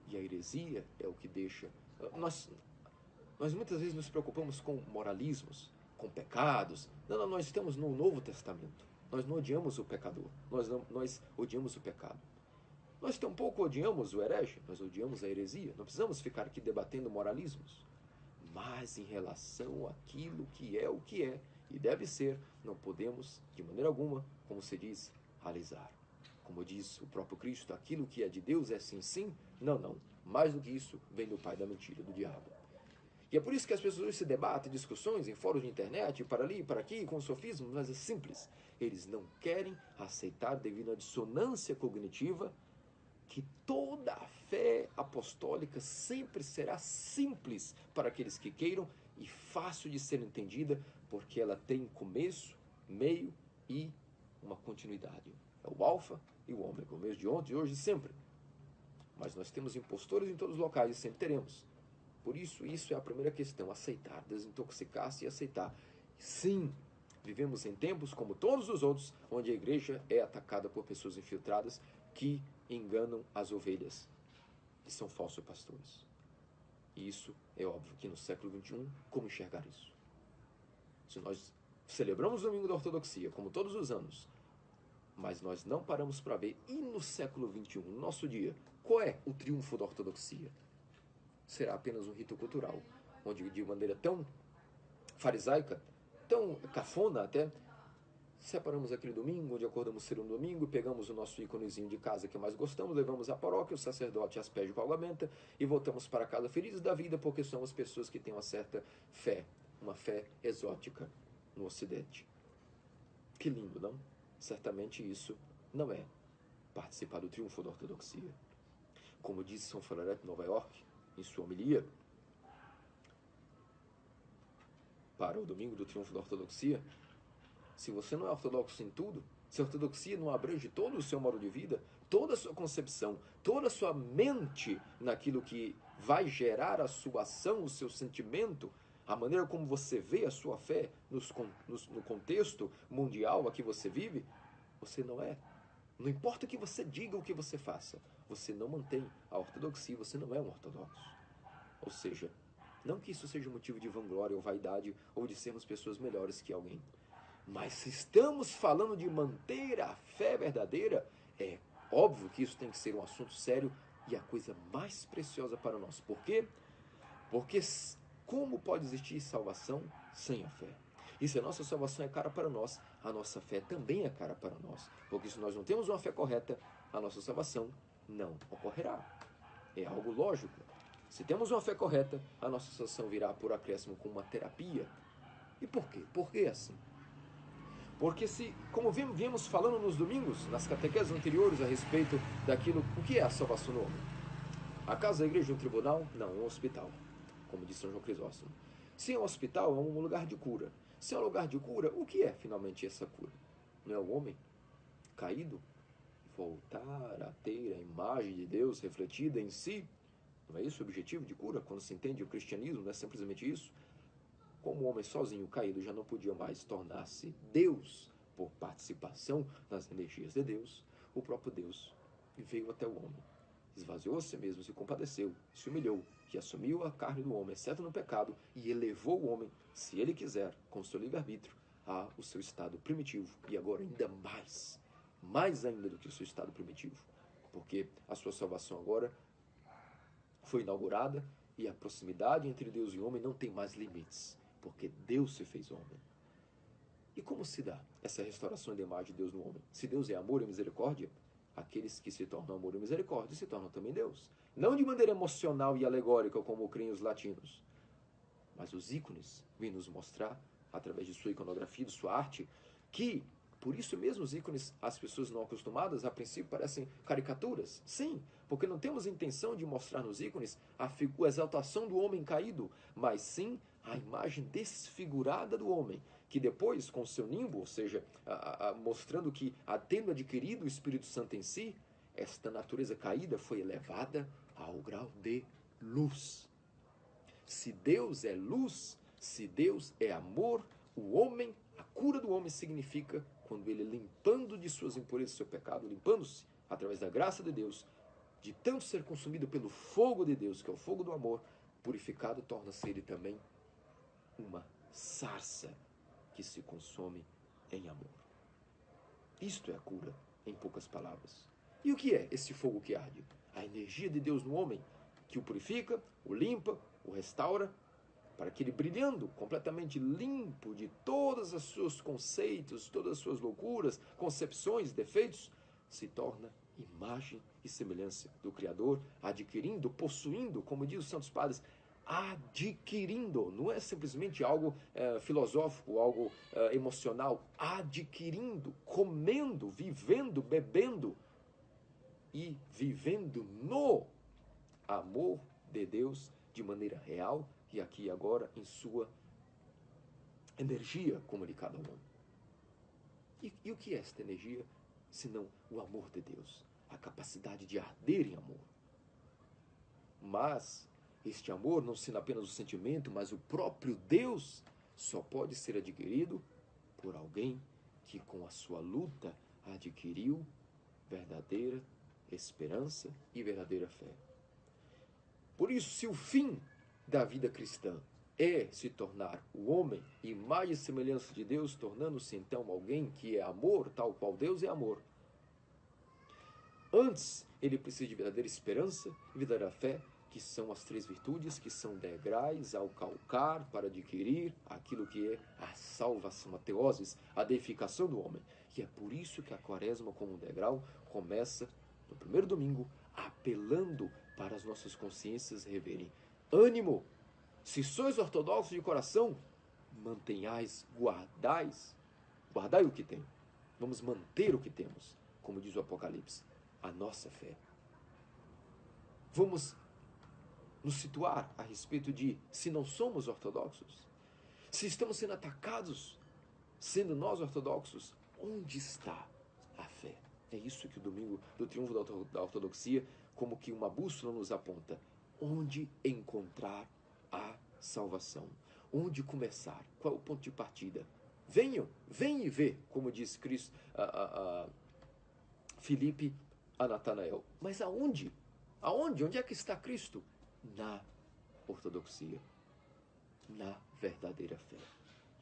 E a heresia é o que deixa... Nós muitas vezes nos preocupamos com moralismos, com pecados. Não, nós estamos no Novo Testamento. Nós não odiamos o pecador. Nós odiamos o pecado. Nós tampouco odiamos o herege. Nós odiamos a heresia. Não precisamos ficar aqui debatendo moralismos. Mas em relação àquilo que é o que é e deve ser, não podemos, de maneira alguma, como se diz, alisar. Como diz o próprio Cristo, aquilo que é de Deus é sim, sim, não, não. Mais do que isso, vem do pai da mentira, do diabo. E é por isso que as pessoas hoje se debatem, discussões em fóruns de internet, para ali, para aqui, com sofismos, mas é simples. Eles não querem aceitar, devido à dissonância cognitiva, que toda a fé apostólica sempre será simples para aqueles que queiram e fácil de ser entendida, porque ela tem começo, meio e uma continuidade. É o alfa e o ômega, o mesmo de ontem, de hoje e sempre. Mas nós temos impostores em todos os locais e sempre teremos. Por isso é a primeira questão, aceitar, desintoxicar-se e aceitar. Sim, vivemos em tempos como todos os outros, onde a igreja é atacada por pessoas infiltradas que enganam as ovelhas, que são falsos pastores. E isso é óbvio que no século XXI, como enxergar isso? Se nós celebramos o domingo da ortodoxia, como todos os anos, mas nós não paramos para ver, e no século XXI, no nosso dia, qual é o triunfo da ortodoxia? Será apenas um rito cultural, onde de maneira tão farisaica, tão cafona até, separamos aquele domingo, onde acordamos cedo no domingo, pegamos o nosso íconezinho de casa que mais gostamos, levamos à paróquia, o sacerdote as pede com a água-benta e voltamos para casa felizes da vida, porque somos pessoas que têm uma certa fé, uma fé exótica no Ocidente. Que lindo, não? Certamente isso não é participar do triunfo da ortodoxia. Como disse São Filareto de Nova York, em sua homilia, para o domingo do triunfo da ortodoxia, se você não é ortodoxo em tudo, se a ortodoxia não abrange todo o seu modo de vida, toda a sua concepção, toda a sua mente naquilo que vai gerar a sua ação, o seu sentimento, a maneira como você vê a sua fé no contexto mundial a que você vive, você não é. Não importa o que você diga ou o que você faça, você não mantém a ortodoxia, você não é um ortodoxo. Ou seja, não que isso seja motivo de vanglória ou vaidade ou de sermos pessoas melhores que alguém. Mas se estamos falando de manter a fé verdadeira, é óbvio que isso tem que ser um assunto sério e a coisa mais preciosa para nós. Por quê? Porque como pode existir salvação sem a fé? E se a nossa salvação é cara para nós, a nossa fé também é cara para nós. Porque se nós não temos uma fé correta, a nossa salvação não ocorrerá. É algo lógico. Se temos uma fé correta, a nossa salvação virá por acréscimo com uma terapia. E por quê? Por que assim? Porque se, como viemos falando nos domingos, nas catequeses anteriores a respeito daquilo, o que é a salvação do homem? A casa, a igreja, um tribunal? Não, um hospital, como disse São João Crisóstomo. Se é um hospital, é um lugar de cura. Se é um lugar de cura, o que é finalmente essa cura? Não é o homem caído? Voltar a ter a imagem de Deus refletida em si? Não é isso o objetivo de cura? Quando se entende o cristianismo, não é simplesmente isso? Como o homem sozinho caído já não podia mais tornar-se Deus por participação nas energias de Deus, o próprio Deus veio até o homem, esvaziou a si mesmo, se compadeceu, se humilhou, que assumiu a carne do homem, exceto no pecado, e elevou o homem, se ele quiser, com seu livre-arbítrio, ao seu estado primitivo, e agora ainda mais ainda do que o seu estado primitivo, porque a sua salvação agora foi inaugurada e a proximidade entre Deus e o homem não tem mais limites, porque Deus se fez homem. E como se dá essa restauração da imagem de Deus no homem? Se Deus é amor e misericórdia, aqueles que se tornam amor e misericórdia se tornam também Deus. Não de maneira emocional e alegórica, como creem os latinos, mas os ícones vêm nos mostrar, através de sua iconografia, de sua arte, que, por isso mesmo, os ícones, as pessoas não acostumadas, a princípio parecem caricaturas. Sim, porque não temos intenção de mostrar nos ícones a exaltação do homem caído, mas sim a imagem desfigurada do homem, que depois, com seu nimbo, ou seja, mostrando que, tendo adquirido o Espírito Santo em si, esta natureza caída foi elevada ao grau de luz. Se Deus é luz, se Deus é amor, o homem, a cura do homem significa quando ele, limpando de suas impurezas seu pecado, limpando-se através da graça de Deus, de tanto ser consumido pelo fogo de Deus, que é o fogo do amor, purificado, torna-se ele também uma sarça que se consome em amor. Isto é a cura, em poucas palavras. E o que é esse fogo que arde? A energia de Deus no homem, que o purifica, o limpa, o restaura, para que ele, brilhando, completamente limpo de todos os seus conceitos, todas as suas loucuras, concepções, defeitos, se torna imagem e semelhança do Criador, adquirindo, possuindo, como diz os Santos Padres, adquirindo, não é simplesmente algo filosófico, algo emocional, adquirindo, comendo, vivendo, bebendo e vivendo no amor de Deus de maneira real e aqui e agora em sua energia comunicada ao homem. E o que é esta energia, senão o amor de Deus, a capacidade de arder em amor? Mas este amor, não sendo apenas o sentimento, mas o próprio Deus, só pode ser adquirido por alguém que com a sua luta adquiriu verdadeira esperança e verdadeira fé. Por isso, se o fim da vida cristã é se tornar o homem imagem e semelhança de Deus, tornando-se então alguém que é amor, tal qual Deus é amor, antes ele precisa de verdadeira esperança e verdadeira fé, que são as três virtudes, que são degraus ao calcar para adquirir aquilo que é a salvação, a teoses, a deificação do homem. E é por isso que a quaresma, como um degrau, começa no primeiro domingo, apelando para as nossas consciências reverem: ânimo, se sois ortodoxos de coração, mantenhais, guardai o que tem. Vamos manter o que temos, como diz o Apocalipse, a nossa fé. Vamos nos situar a respeito de, se não somos ortodoxos, se estamos sendo atacados, sendo nós ortodoxos, onde está a fé? É isso que o domingo do triunfo da ortodoxia, como que uma bússola nos aponta. Onde encontrar a salvação? Onde começar? Qual é o ponto de partida? Venham e vê, como diz Cristo, Filipe a Natanael. Mas aonde? Aonde? Onde é que está Cristo? Na ortodoxia, na verdadeira fé.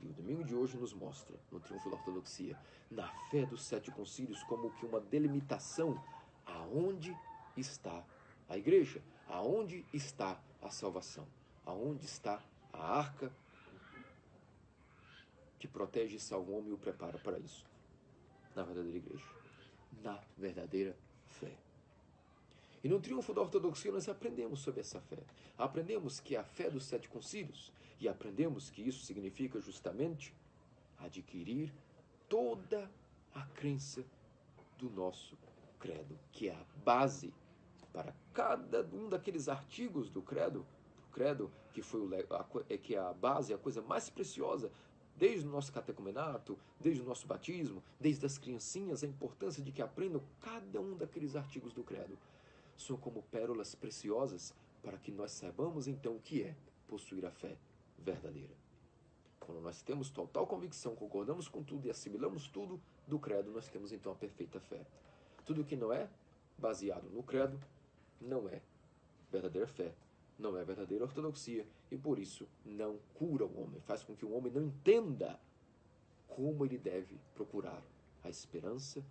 E o domingo de hoje nos mostra, no triunfo da ortodoxia, na fé dos 7 concílios, como que uma delimitação aonde está a igreja, aonde está a salvação, aonde está a arca que protege e salva o homem e o prepara para isso. Na verdadeira igreja, na verdadeira fé. E no triunfo da ortodoxia nós aprendemos sobre essa fé. Aprendemos que é a fé dos 7 concílios, e aprendemos que isso significa justamente adquirir toda a crença do nosso credo, que é a base para cada um daqueles artigos do credo que foi que é a base, a coisa mais preciosa, desde o nosso catecumenato, desde o nosso batismo, desde as criancinhas, a importância de que aprendam cada um daqueles artigos do credo. São como pérolas preciosas para que nós saibamos então o que é possuir a fé verdadeira. Quando nós temos total convicção, concordamos com tudo e assimilamos tudo do credo, nós temos então a perfeita fé. Tudo que não é baseado no credo não é verdadeira fé, não é verdadeira ortodoxia e por isso não cura o homem, faz com que o homem não entenda como ele deve procurar a esperança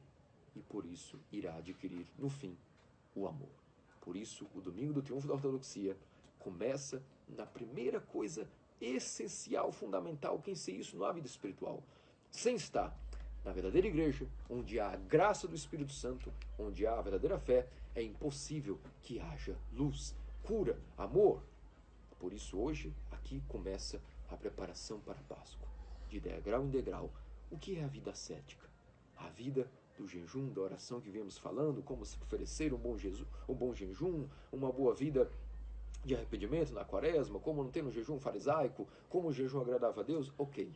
e por isso irá adquirir no fim o amor. Por isso, o domingo do triunfo da ortodoxia começa na primeira coisa essencial, fundamental, quem sei isso não há vida espiritual. Sem estar na verdadeira igreja, onde há a graça do Espírito Santo, onde há a verdadeira fé, é impossível que haja luz, cura, amor. Por isso, hoje, aqui começa a preparação para a Páscoa, de degrau em degrau. O que é a vida ascética? A vida do jejum, da oração que viemos falando, como se oferecer um bom jejum, uma boa vida de arrependimento na quaresma, como não ter um jejum farisaico, como o jejum agradava a Deus, ok.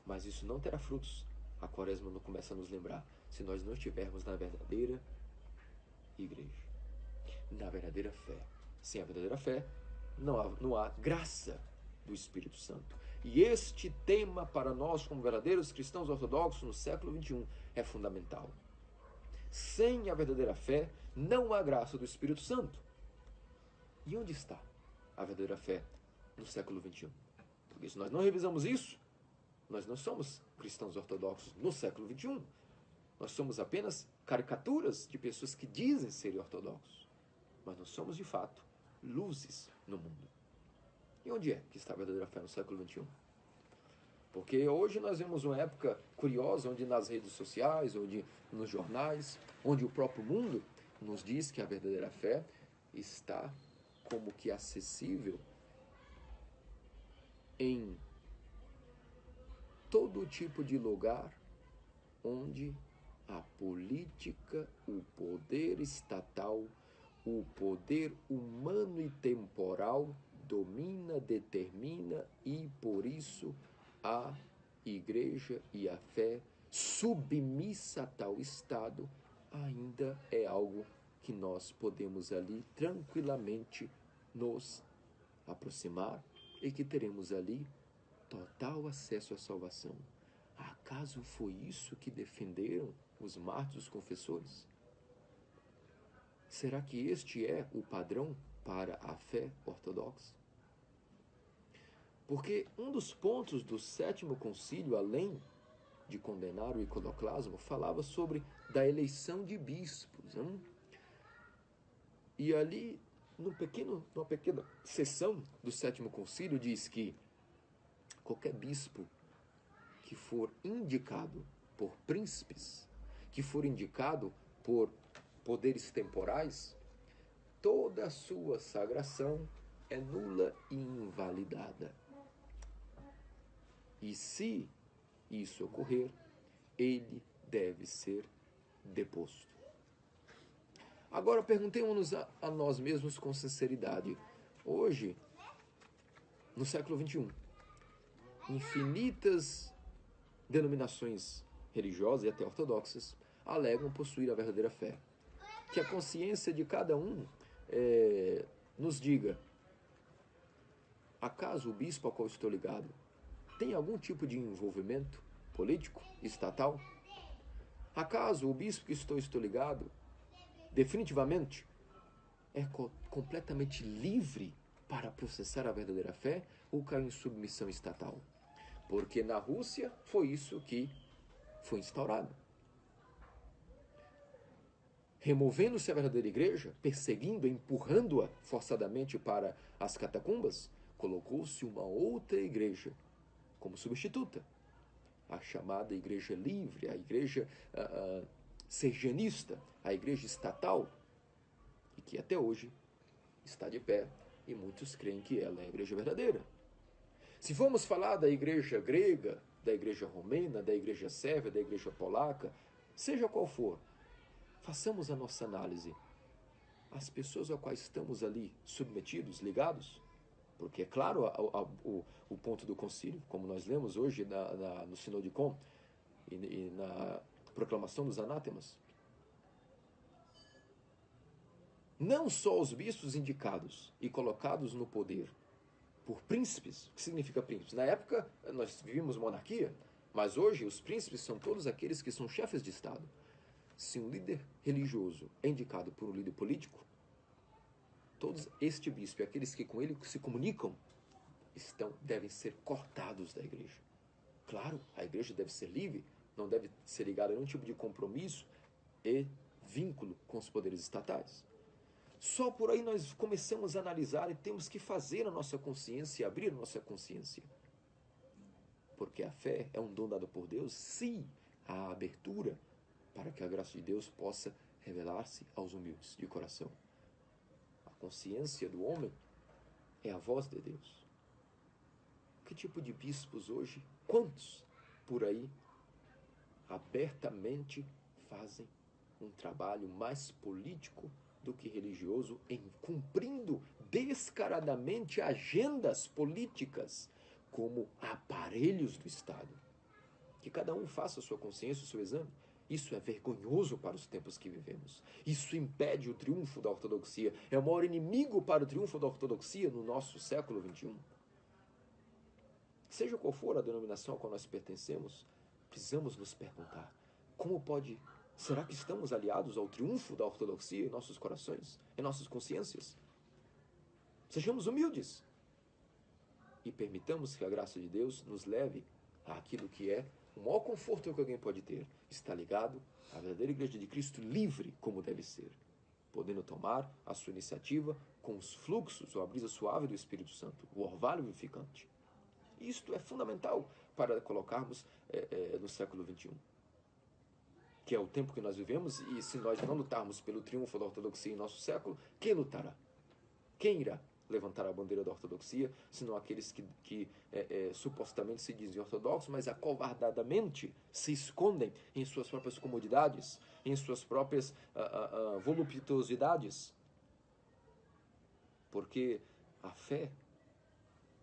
Mas isso não terá frutos. A quaresma não começa a nos lembrar se nós não estivermos na verdadeira igreja, na verdadeira fé. Sem a verdadeira fé, não há graça do Espírito Santo. E este tema para nós, como verdadeiros cristãos ortodoxos no século XXI, é fundamental. Sem a verdadeira fé, não há graça do Espírito Santo. E onde está a verdadeira fé no século XXI? Porque se nós não revisamos isso, nós não somos cristãos ortodoxos no século XXI. Nós somos apenas caricaturas de pessoas que dizem serem ortodoxos. Mas nós somos, de fato, luzes no mundo. E onde é que está a verdadeira fé no século XXI? Porque hoje nós vemos uma época curiosa, onde nas redes sociais, onde nos jornais, onde o próprio mundo nos diz que a verdadeira fé está como que acessível em todo tipo de lugar onde a política, o poder estatal, o poder humano e temporal domina, determina e, por isso, a igreja e a fé submissa a tal estado ainda é algo que nós podemos ali tranquilamente nos aproximar e que teremos ali total acesso à salvação. Acaso foi isso que defenderam os mártires, os confessores? Será que este é o padrão para a fé ortodoxa? Porque um dos pontos do sétimo concílio, além de condenar o iconoclasmo, falava sobre da eleição de bispos. Hein? E ali, numa pequena seção do sétimo concílio, diz que qualquer bispo que for indicado por príncipes, que for indicado por poderes temporais, toda a sua sagração é nula e invalidada. E se isso ocorrer, ele deve ser deposto. Agora perguntemos a nós mesmos com sinceridade. Hoje, no século XXI, infinitas denominações religiosas e até ortodoxas alegam possuir a verdadeira fé. Que a consciência de cada um nos diga: acaso o bispo ao qual estou ligado tem algum tipo de envolvimento político, estatal? Acaso o bispo que estou ligado definitivamente é completamente livre para processar a verdadeira fé ou caiu em submissão estatal? Porque na Rússia foi isso que foi instaurado. Removendo-se a verdadeira igreja, perseguindo, empurrando-a forçadamente para as catacumbas, colocou-se uma outra igreja como substituta. A chamada igreja livre, a igreja sergianista, a igreja estatal, e que até hoje está de pé, e muitos creem que ela é a igreja verdadeira. Se formos falar da igreja grega, da igreja romena, da igreja sérvia, da igreja polaca, seja qual for, façamos a nossa análise. As pessoas a quais estamos ali submetidos, ligados, porque é claro o ponto do concílio, como nós lemos hoje no Sinodicon e na proclamação dos anátemas. Não só os bispos indicados e colocados no poder por príncipes. O que significa príncipes? Na época nós vivíamos monarquia, mas hoje os príncipes são todos aqueles que são chefes de Estado. Se um líder religioso é indicado por um líder político, todos este bispo e aqueles que com ele se comunicam devem ser cortados da igreja. Claro, a igreja deve ser livre, não deve ser ligada a nenhum tipo de compromisso e vínculo com os poderes estatais. Só por aí nós começamos a analisar e temos que fazer a nossa consciência, abrir a nossa consciência. Porque a fé é um dom dado por Deus, se há abertura para que a graça de Deus possa revelar-se aos humildes de coração. A consciência do homem é a voz de Deus. Que tipo de bispos hoje, quantos por aí, abertamente fazem um trabalho mais político do que religioso, em cumprindo descaradamente agendas políticas como aparelhos do Estado? Que cada um faça a sua consciência, o seu exame. Isso é vergonhoso para os tempos que vivemos. Isso impede o triunfo da ortodoxia. É o maior inimigo para o triunfo da ortodoxia no nosso século XXI. Seja qual for a denominação a qual nós pertencemos, precisamos nos perguntar: será que estamos aliados ao triunfo da ortodoxia em nossos corações, em nossas consciências? Sejamos humildes e permitamos que a graça de Deus nos leve àquilo que é o maior conforto que alguém pode ter: está ligado à verdadeira igreja de Cristo livre como deve ser, podendo tomar a sua iniciativa com os fluxos ou a brisa suave do Espírito Santo, o orvalho vivificante. Isto é fundamental para colocarmos no século XXI, que é o tempo que nós vivemos, e se nós não lutarmos pelo triunfo da ortodoxia em nosso século, quem lutará? Quem irá levantar a bandeira da ortodoxia, senão aqueles que supostamente se dizem ortodoxos, mas acovardadamente se escondem em suas próprias comodidades, em suas próprias voluptuosidades? Porque a fé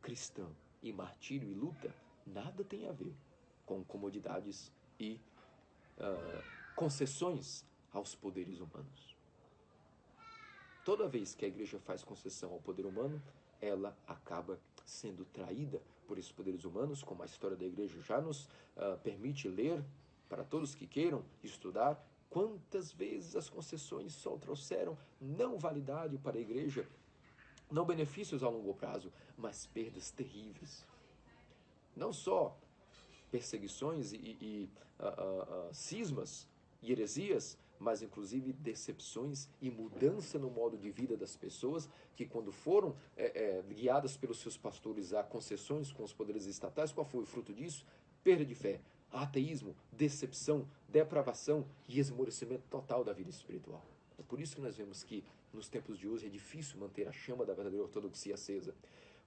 cristã e martírio e luta nada tem a ver com comodidades e concessões aos poderes humanos. Toda vez que a igreja faz concessão ao poder humano, ela acaba sendo traída por esses poderes humanos, como a história da igreja já nos permite ler, para todos que queiram estudar, quantas vezes as concessões só trouxeram não validade para a igreja, não benefícios a longo prazo, mas perdas terríveis. Não só perseguições e cismas e heresias, mas inclusive decepções e mudança no modo de vida das pessoas, que quando foram guiadas pelos seus pastores a concessões com os poderes estatais, qual foi o fruto disso? Perda de fé, ateísmo, decepção, depravação e esmorecimento total da vida espiritual. É por isso que nós vemos que nos tempos de hoje é difícil manter a chama da verdadeira ortodoxia acesa.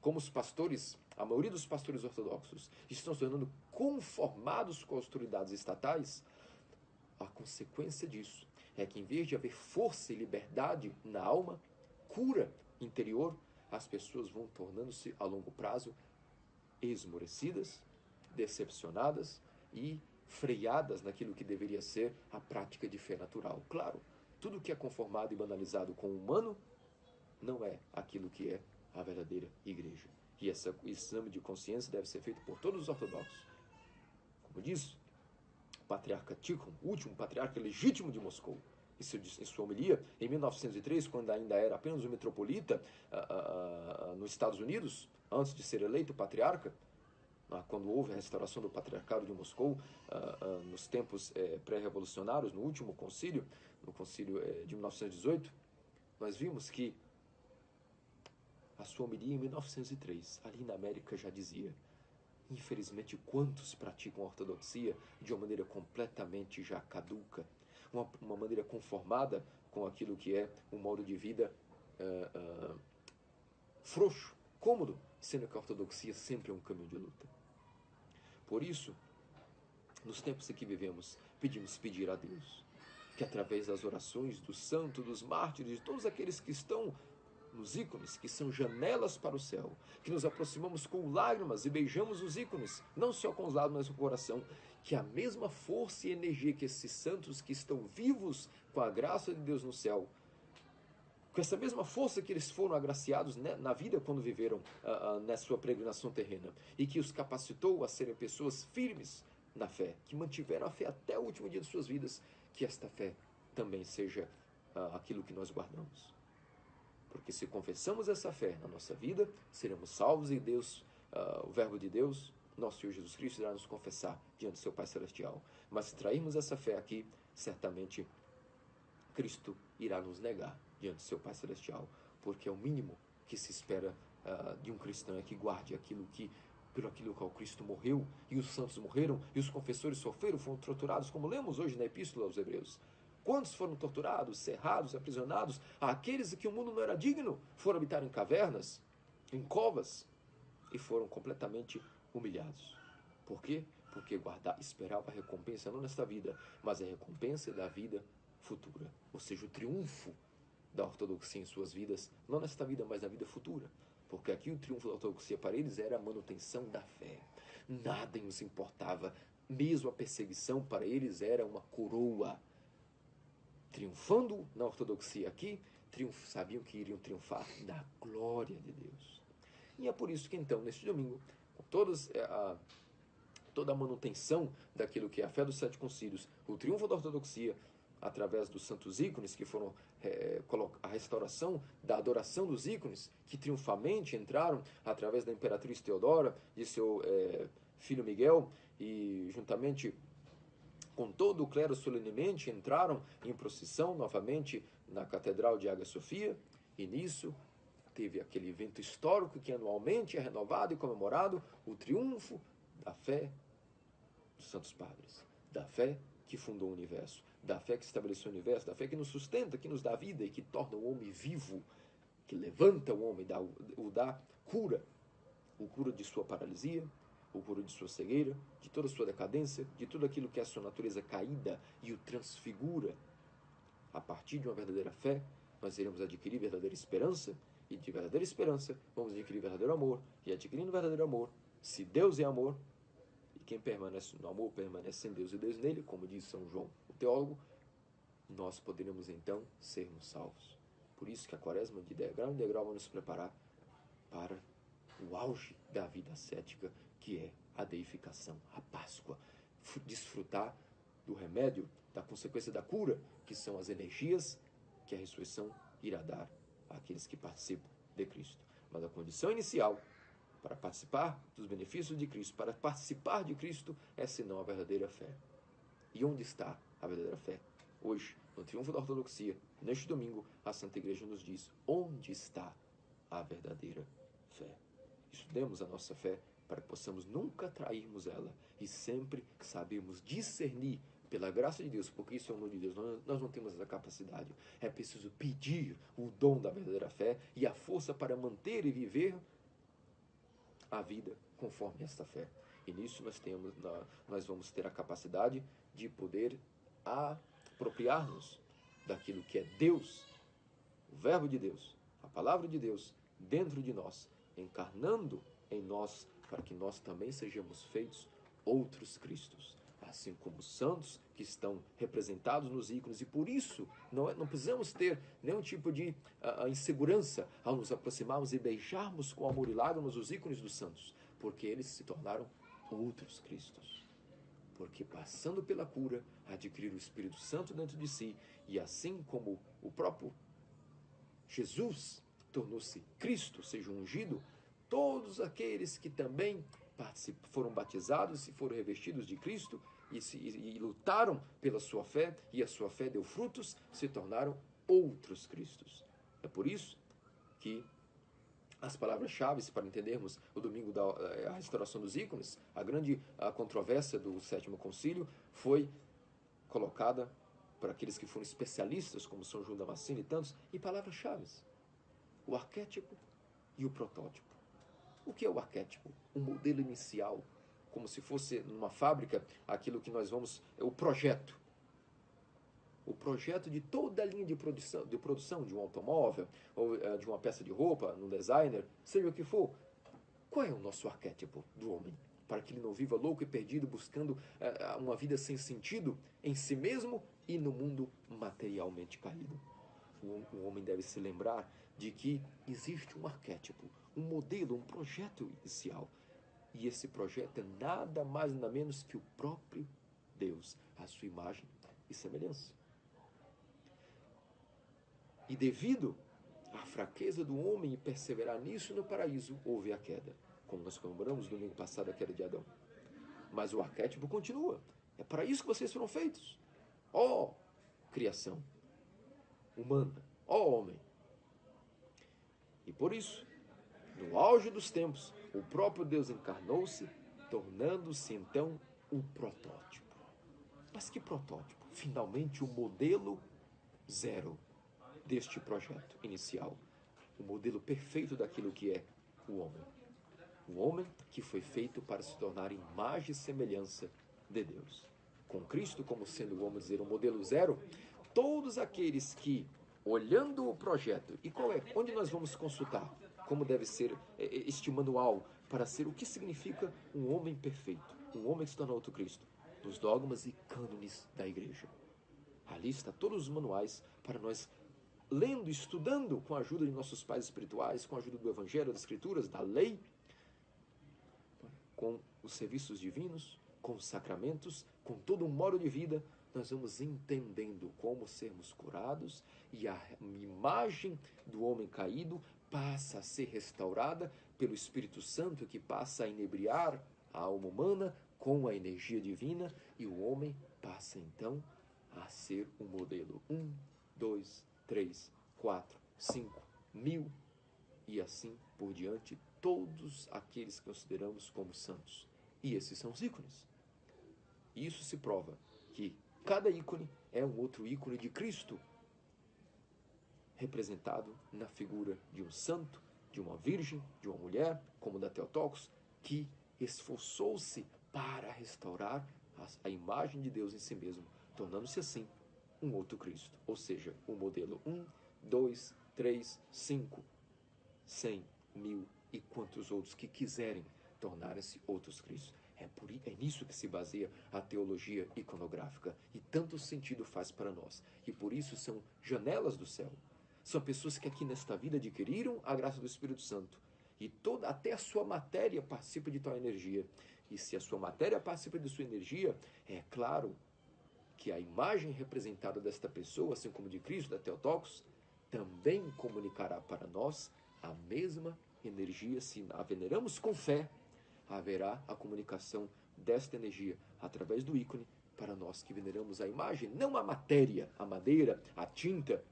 Como os pastores, a maioria dos pastores ortodoxos, estão se tornando conformados com as autoridades estatais, a consequência disso é que, em vez de haver força e liberdade na alma, cura interior, as pessoas vão tornando-se, a longo prazo, esmorecidas, decepcionadas e freadas naquilo que deveria ser a prática de fé natural. Claro, tudo que é conformado e banalizado com o humano não é aquilo que é a verdadeira igreja. E esse exame de consciência deve ser feito por todos os ortodoxos. Como diz o patriarca Tikhon, o último patriarca legítimo de Moscou, em sua homilia, em 1903, quando ainda era apenas um metropolita nos Estados Unidos, antes de ser eleito patriarca, quando houve a restauração do patriarcado de Moscou, nos tempos pré-revolucionários, no último concílio, no concílio de 1918, nós vimos que a sua homilia em 1903, ali na América, já dizia: infelizmente, quantos praticam a ortodoxia de uma maneira completamente já caduca, uma maneira conformada com aquilo que é um modo de vida frouxo, cômodo, sendo que a ortodoxia sempre é um caminho de luta. Por isso, nos tempos em que vivemos, pedir a Deus que, através das orações dos santos, dos mártires, de todos aqueles que estão nos ícones, que são janelas para o céu, que nos aproximamos com lágrimas e beijamos os ícones, não só com os lábios, mas com o coração, que a mesma força e energia que esses santos que estão vivos com a graça de Deus no céu, com essa mesma força que eles foram agraciados na vida quando viveram na sua peregrinação terrena, e que os capacitou a serem pessoas firmes na fé, que mantiveram a fé até o último dia de suas vidas, que esta fé também seja aquilo que nós guardamos. Porque se confessamos essa fé na nossa vida, seremos salvos e Deus, o Verbo de Deus, nosso Senhor Jesus Cristo, irá nos confessar diante do seu Pai Celestial. Mas se trairmos essa fé aqui, certamente Cristo irá nos negar diante do seu Pai Celestial, porque é o mínimo que se espera de um cristão, é que guarde pelo aquilo que Cristo morreu, e os santos morreram, e os confessores sofreram, foram torturados, como lemos hoje na Epístola aos Hebreus. Quantos foram torturados, cerrados, aprisionados? Aqueles que o mundo não era digno foram habitar em cavernas, em covas, e foram completamente humilhados. Por quê? Porque esperava a recompensa não nesta vida, mas a recompensa da vida futura. Ou seja, o triunfo da ortodoxia em suas vidas, não nesta vida, mas na vida futura. Porque aqui o triunfo da ortodoxia para eles era a manutenção da fé. Nada nos importava. Mesmo a perseguição para eles era uma coroa. Triunfando na ortodoxia aqui, sabiam que iriam triunfar na glória de Deus. E é por isso que então, neste domingo, com toda a manutenção daquilo que é a fé dos 7 concílios, o triunfo da ortodoxia, através dos santos ícones, que foram a restauração da adoração dos ícones, que triunfalmente entraram através da imperatriz Teodora, de seu filho Miguel, e juntamente com todo o clero solenemente entraram em procissão novamente na Catedral de Hagia Sophia, e nisso teve aquele evento histórico que anualmente é renovado e comemorado, o triunfo da fé dos Santos Padres, da fé que fundou o universo, da fé que estabeleceu o universo, da fé que nos sustenta, que nos dá vida e que torna o homem vivo, que levanta o homem, o dá cura, o cura de sua paralisia, o cura de sua cegueira, de toda a sua decadência, de tudo aquilo que é a sua natureza caída e o transfigura. A partir de uma verdadeira fé, nós iremos adquirir verdadeira esperança, e de verdadeira esperança vamos adquirir verdadeiro amor, e adquirindo verdadeiro amor, se Deus é amor, e quem permanece no amor permanece em Deus e Deus nele, como diz São João, o teólogo, nós poderemos então sermos salvos. Por isso que a quaresma de degrau em degrau vai nos preparar para o auge da vida ascética, que é a deificação, a Páscoa, desfrutar do remédio, da consequência da cura, que são as energias que a ressurreição irá dar àqueles que participam de Cristo. Mas a condição inicial para participar dos benefícios de Cristo, para participar de Cristo, é senão a verdadeira fé. E onde está a verdadeira fé? Hoje, no triunfo da ortodoxia, neste domingo, a Santa Igreja nos diz onde está a verdadeira fé. Estudemos a nossa fé para que possamos nunca trairmos ela e sempre sabermos discernir pela graça de Deus, porque isso é o dom de Deus, nós não temos essa capacidade. É preciso pedir o dom da verdadeira fé e a força para manter e viver a vida conforme esta fé. E nisso nós vamos ter a capacidade de poder apropriar-nos daquilo que é Deus, o Verbo de Deus, a Palavra de Deus, dentro de nós, encarnando em nós, para que nós também sejamos feitos outros Cristos, assim como os santos que estão representados nos ícones, e por isso não precisamos ter nenhum tipo de insegurança ao nos aproximarmos e beijarmos com amor e lágrimas os ícones dos santos, porque eles se tornaram outros Cristos. Porque passando pela cura, adquiriram o Espírito Santo dentro de si, e assim como o próprio Jesus tornou-se Cristo, seja ungido, todos aqueles que também foram batizados e foram revestidos de Cristo e lutaram pela sua fé, e a sua fé deu frutos, se tornaram outros Cristos. É por isso que as palavras-chave para entendermos o domingo da restauração dos ícones, a grande controvérsia do Sétimo Concílio foi colocada por aqueles que foram especialistas, como São João Damasceno e tantos, em palavras-chave: o arquétipo e o protótipo. O que é o arquétipo? Um modelo inicial, como se fosse numa fábrica, aquilo que nós vamos... o projeto. O projeto de toda a linha de produção de um automóvel, ou de uma peça de roupa, no designer, seja o que for. Qual é o nosso arquétipo do homem? Para que ele não viva louco e perdido, buscando uma vida sem sentido em si mesmo e no mundo materialmente caído. O homem deve se lembrar de que existe um arquétipo, um modelo, um projeto inicial. E esse projeto é nada mais nada menos que o próprio Deus, a sua imagem e semelhança. E devido à fraqueza do homem e perseverar nisso, no paraíso houve a queda, como nós comemoramos no domingo passado a queda de Adão. Mas o arquétipo continua. É para isso que vocês foram feitos. Ó criação humana, ó homem. E por isso, no auge dos tempos, o próprio Deus encarnou-se, tornando-se então o protótipo. Mas que protótipo? Finalmente o modelo zero deste projeto inicial. O modelo perfeito daquilo que é o homem. O homem que foi feito para se tornar imagem e semelhança de Deus. Com Cristo como sendo, vamos dizer, o modelo zero, todos aqueles que, olhando o projeto, e qual é? Onde nós vamos consultar? Como deve ser este manual para ser o que significa um homem perfeito, um homem que se torna outro Cristo? Nos dogmas e cânones da Igreja. Ali está todos os manuais para nós, lendo, estudando, com a ajuda de nossos pais espirituais, com a ajuda do Evangelho, das Escrituras, da lei, com os serviços divinos, com os sacramentos, com todo um modo de vida, nós vamos entendendo como sermos curados e a imagem do homem caído passa a ser restaurada pelo Espírito Santo, que passa a inebriar a alma humana com a energia divina, e o homem passa então a ser um modelo 1, 2, 3, 4, 5, 1000 e assim por diante, todos aqueles que consideramos como santos. E esses são os ícones. E isso se prova que cada ícone é um outro ícone de Cristo, representado na figura de um santo, de uma virgem, de uma mulher, como da Theotokos, que esforçou-se para restaurar a imagem de Deus em si mesmo, tornando-se assim um outro Cristo. Ou seja, o modelo 1, 2, 3, 5, 100, 1000 e quantos outros que quiserem tornarem-se outros Cristos. É nisso que se baseia a teologia iconográfica. E tanto sentido faz para nós. E por isso são janelas do céu. São pessoas que aqui nesta vida adquiriram a graça do Espírito Santo. E até a sua matéria participa de tal energia. E se a sua matéria participa de sua energia, é claro que a imagem representada desta pessoa, assim como de Cristo, da Theotokos, também comunicará para nós a mesma energia. Se a veneramos com fé, haverá a comunicação desta energia através do ícone para nós que veneramos a imagem, não a matéria, a madeira, a tinta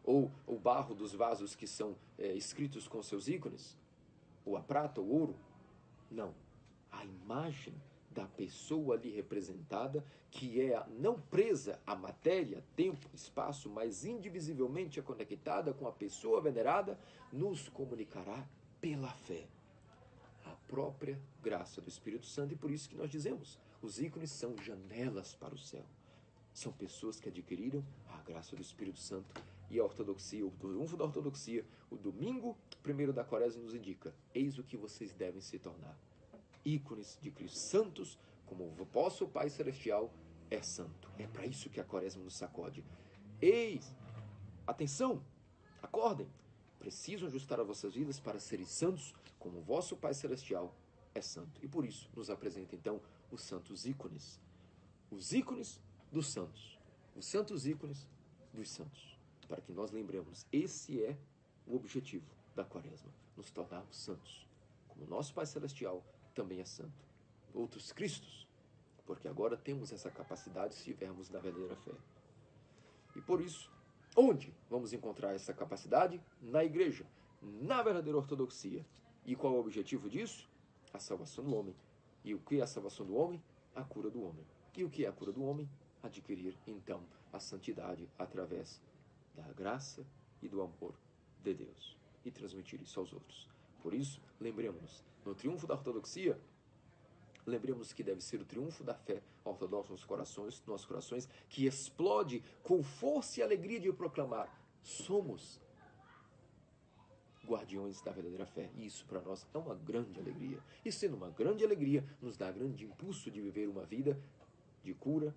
ou o barro dos vasos que são escritos com seus ícones, ou a prata, o ouro. Não, a imagem da pessoa ali representada, que é não presa à matéria, tempo, espaço, mas indivisivelmente conectada com a pessoa venerada, nos comunicará pela fé a própria graça do Espírito Santo. E por isso que nós dizemos, os ícones são janelas para o céu. São pessoas que adquiriram a graça do Espírito Santo. E a ortodoxia, o triunfo da ortodoxia, o domingo primeiro da quaresma nos indica: eis o que vocês devem se tornar. Ícones de Cristo, santos, como o vosso Pai Celestial é santo. É para isso que a quaresma nos sacode. Eis, atenção, acordem, precisam ajustar as vossas vidas para serem santos, como o vosso Pai Celestial é santo. E por isso nos apresenta então os santos ícones. Os ícones dos santos. Os santos ícones dos santos. Para que nós lembremos, esse é o objetivo da quaresma. Nos tornarmos santos. Como o nosso Pai Celestial também é santo. Outros Cristos. Porque agora temos essa capacidade se estivermos na verdadeira fé. E por isso, onde vamos encontrar essa capacidade? Na igreja. Na verdadeira ortodoxia. E qual é o objetivo disso? A salvação do homem. E o que é a salvação do homem? A cura do homem. E o que é a cura do homem? Adquirir, então, a santidade através da graça e do amor de Deus. E transmitir isso aos outros. Por isso, lembremos-nos, no triunfo da ortodoxia, lembremos que deve ser o triunfo da fé ortodoxa nos nossos corações, que explode com força e alegria de proclamar: somos guardiões da verdadeira fé. E isso para nós é uma grande alegria. E sendo uma grande alegria, nos dá grande impulso de viver uma vida de cura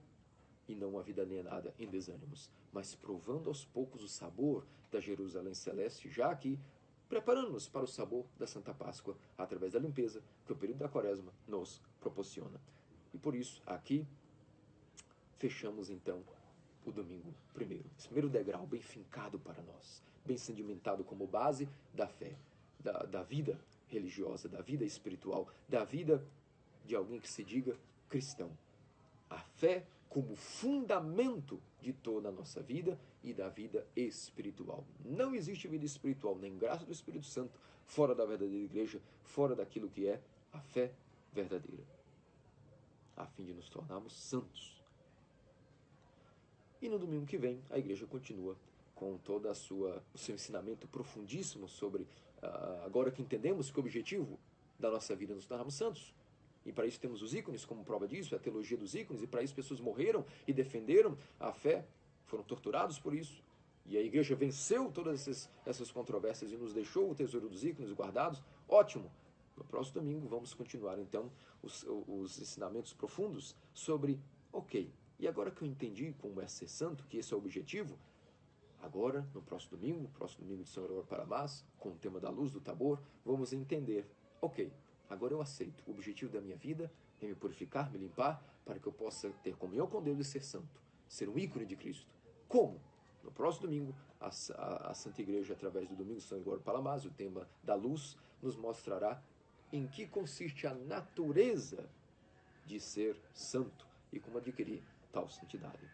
e não uma vida alienada em desânimos, mas provando aos poucos o sabor da Jerusalém Celeste, já aqui, preparando-nos para o sabor da Santa Páscoa, através da limpeza que o período da Quaresma nos proporciona. E por isso, aqui, fechamos então o domingo primeiro. Esse primeiro degrau bem fincado para nós, bem sedimentado como base da fé, da vida religiosa, da vida espiritual, da vida de alguém que se diga cristão. A fé como fundamento de toda a nossa vida e da vida espiritual. Não existe vida espiritual, nem graça do Espírito Santo, fora da verdadeira igreja, fora daquilo que é a fé verdadeira, a fim de nos tornarmos santos. E no domingo que vem, a igreja continua com todo o seu ensinamento profundíssimo sobre, agora que entendemos que o objetivo da nossa vida é nos tornarmos santos. E para isso temos os ícones como prova disso, a teologia dos ícones, e para isso pessoas morreram e defenderam a fé, foram torturados por isso. E a igreja venceu todas essas controvérsias e nos deixou o tesouro dos ícones guardados. Ótimo! No próximo domingo vamos continuar então os ensinamentos profundos sobre, ok, e agora que eu entendi como é ser santo, que esse é o objetivo, agora, no próximo domingo de São Gregório Palmaz, com o tema da luz do Tabor, vamos entender, ok, agora eu aceito. O objetivo da minha vida é me purificar, me limpar, para que eu possa ter comunhão com Deus e ser santo. Ser um ícone de Cristo. Como? No próximo domingo, a Santa Igreja, através do Domingo de São Gregório Palmaz, o tema da luz, nos mostrará em que consiste a natureza de ser santo. e como adquirir tal santidade.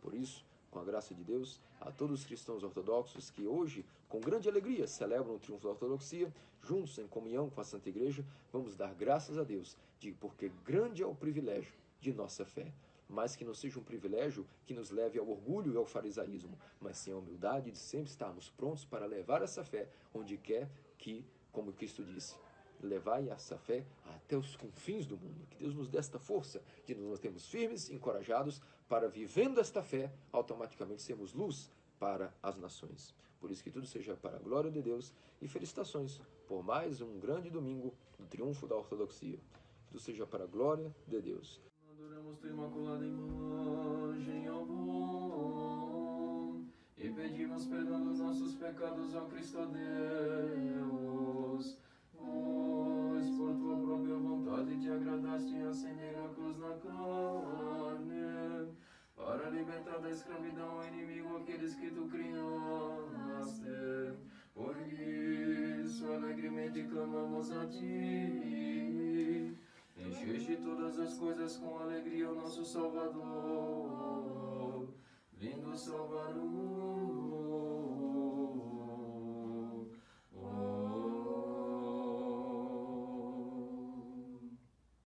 Por isso, com a graça de Deus, a todos os cristãos ortodoxos que hoje, com grande alegria, celebram o triunfo da ortodoxia, juntos em comunhão com a Santa Igreja, vamos dar graças a Deus, porque grande é o privilégio de nossa fé, mas que não seja um privilégio que nos leve ao orgulho e ao farisaísmo, mas sim a humildade de sempre estarmos prontos para levar essa fé onde quer que, como Cristo disse, levai essa fé até os confins do mundo. Que Deus nos dê esta força de nos mantermos firmes, encorajados, para, vivendo esta fé, automaticamente sermos luz para as nações. Por isso que tudo seja para a glória de Deus e felicitações por mais um grande domingo do triunfo da ortodoxia. Que tudo seja para a glória de Deus. Adoramos tua imaculada imagem, ó bom, e pedimos perdão dos nossos pecados, ó Cristo Deus, pois por tua própria vontade te agradaste em acender a cruz na carne, para libertar da escravidão ao inimigo aqueles que tu criaste. Por isso, alegremente clamamos a ti. Encheste todas as coisas com alegria, o nosso Salvador, vindo salvar o mundo.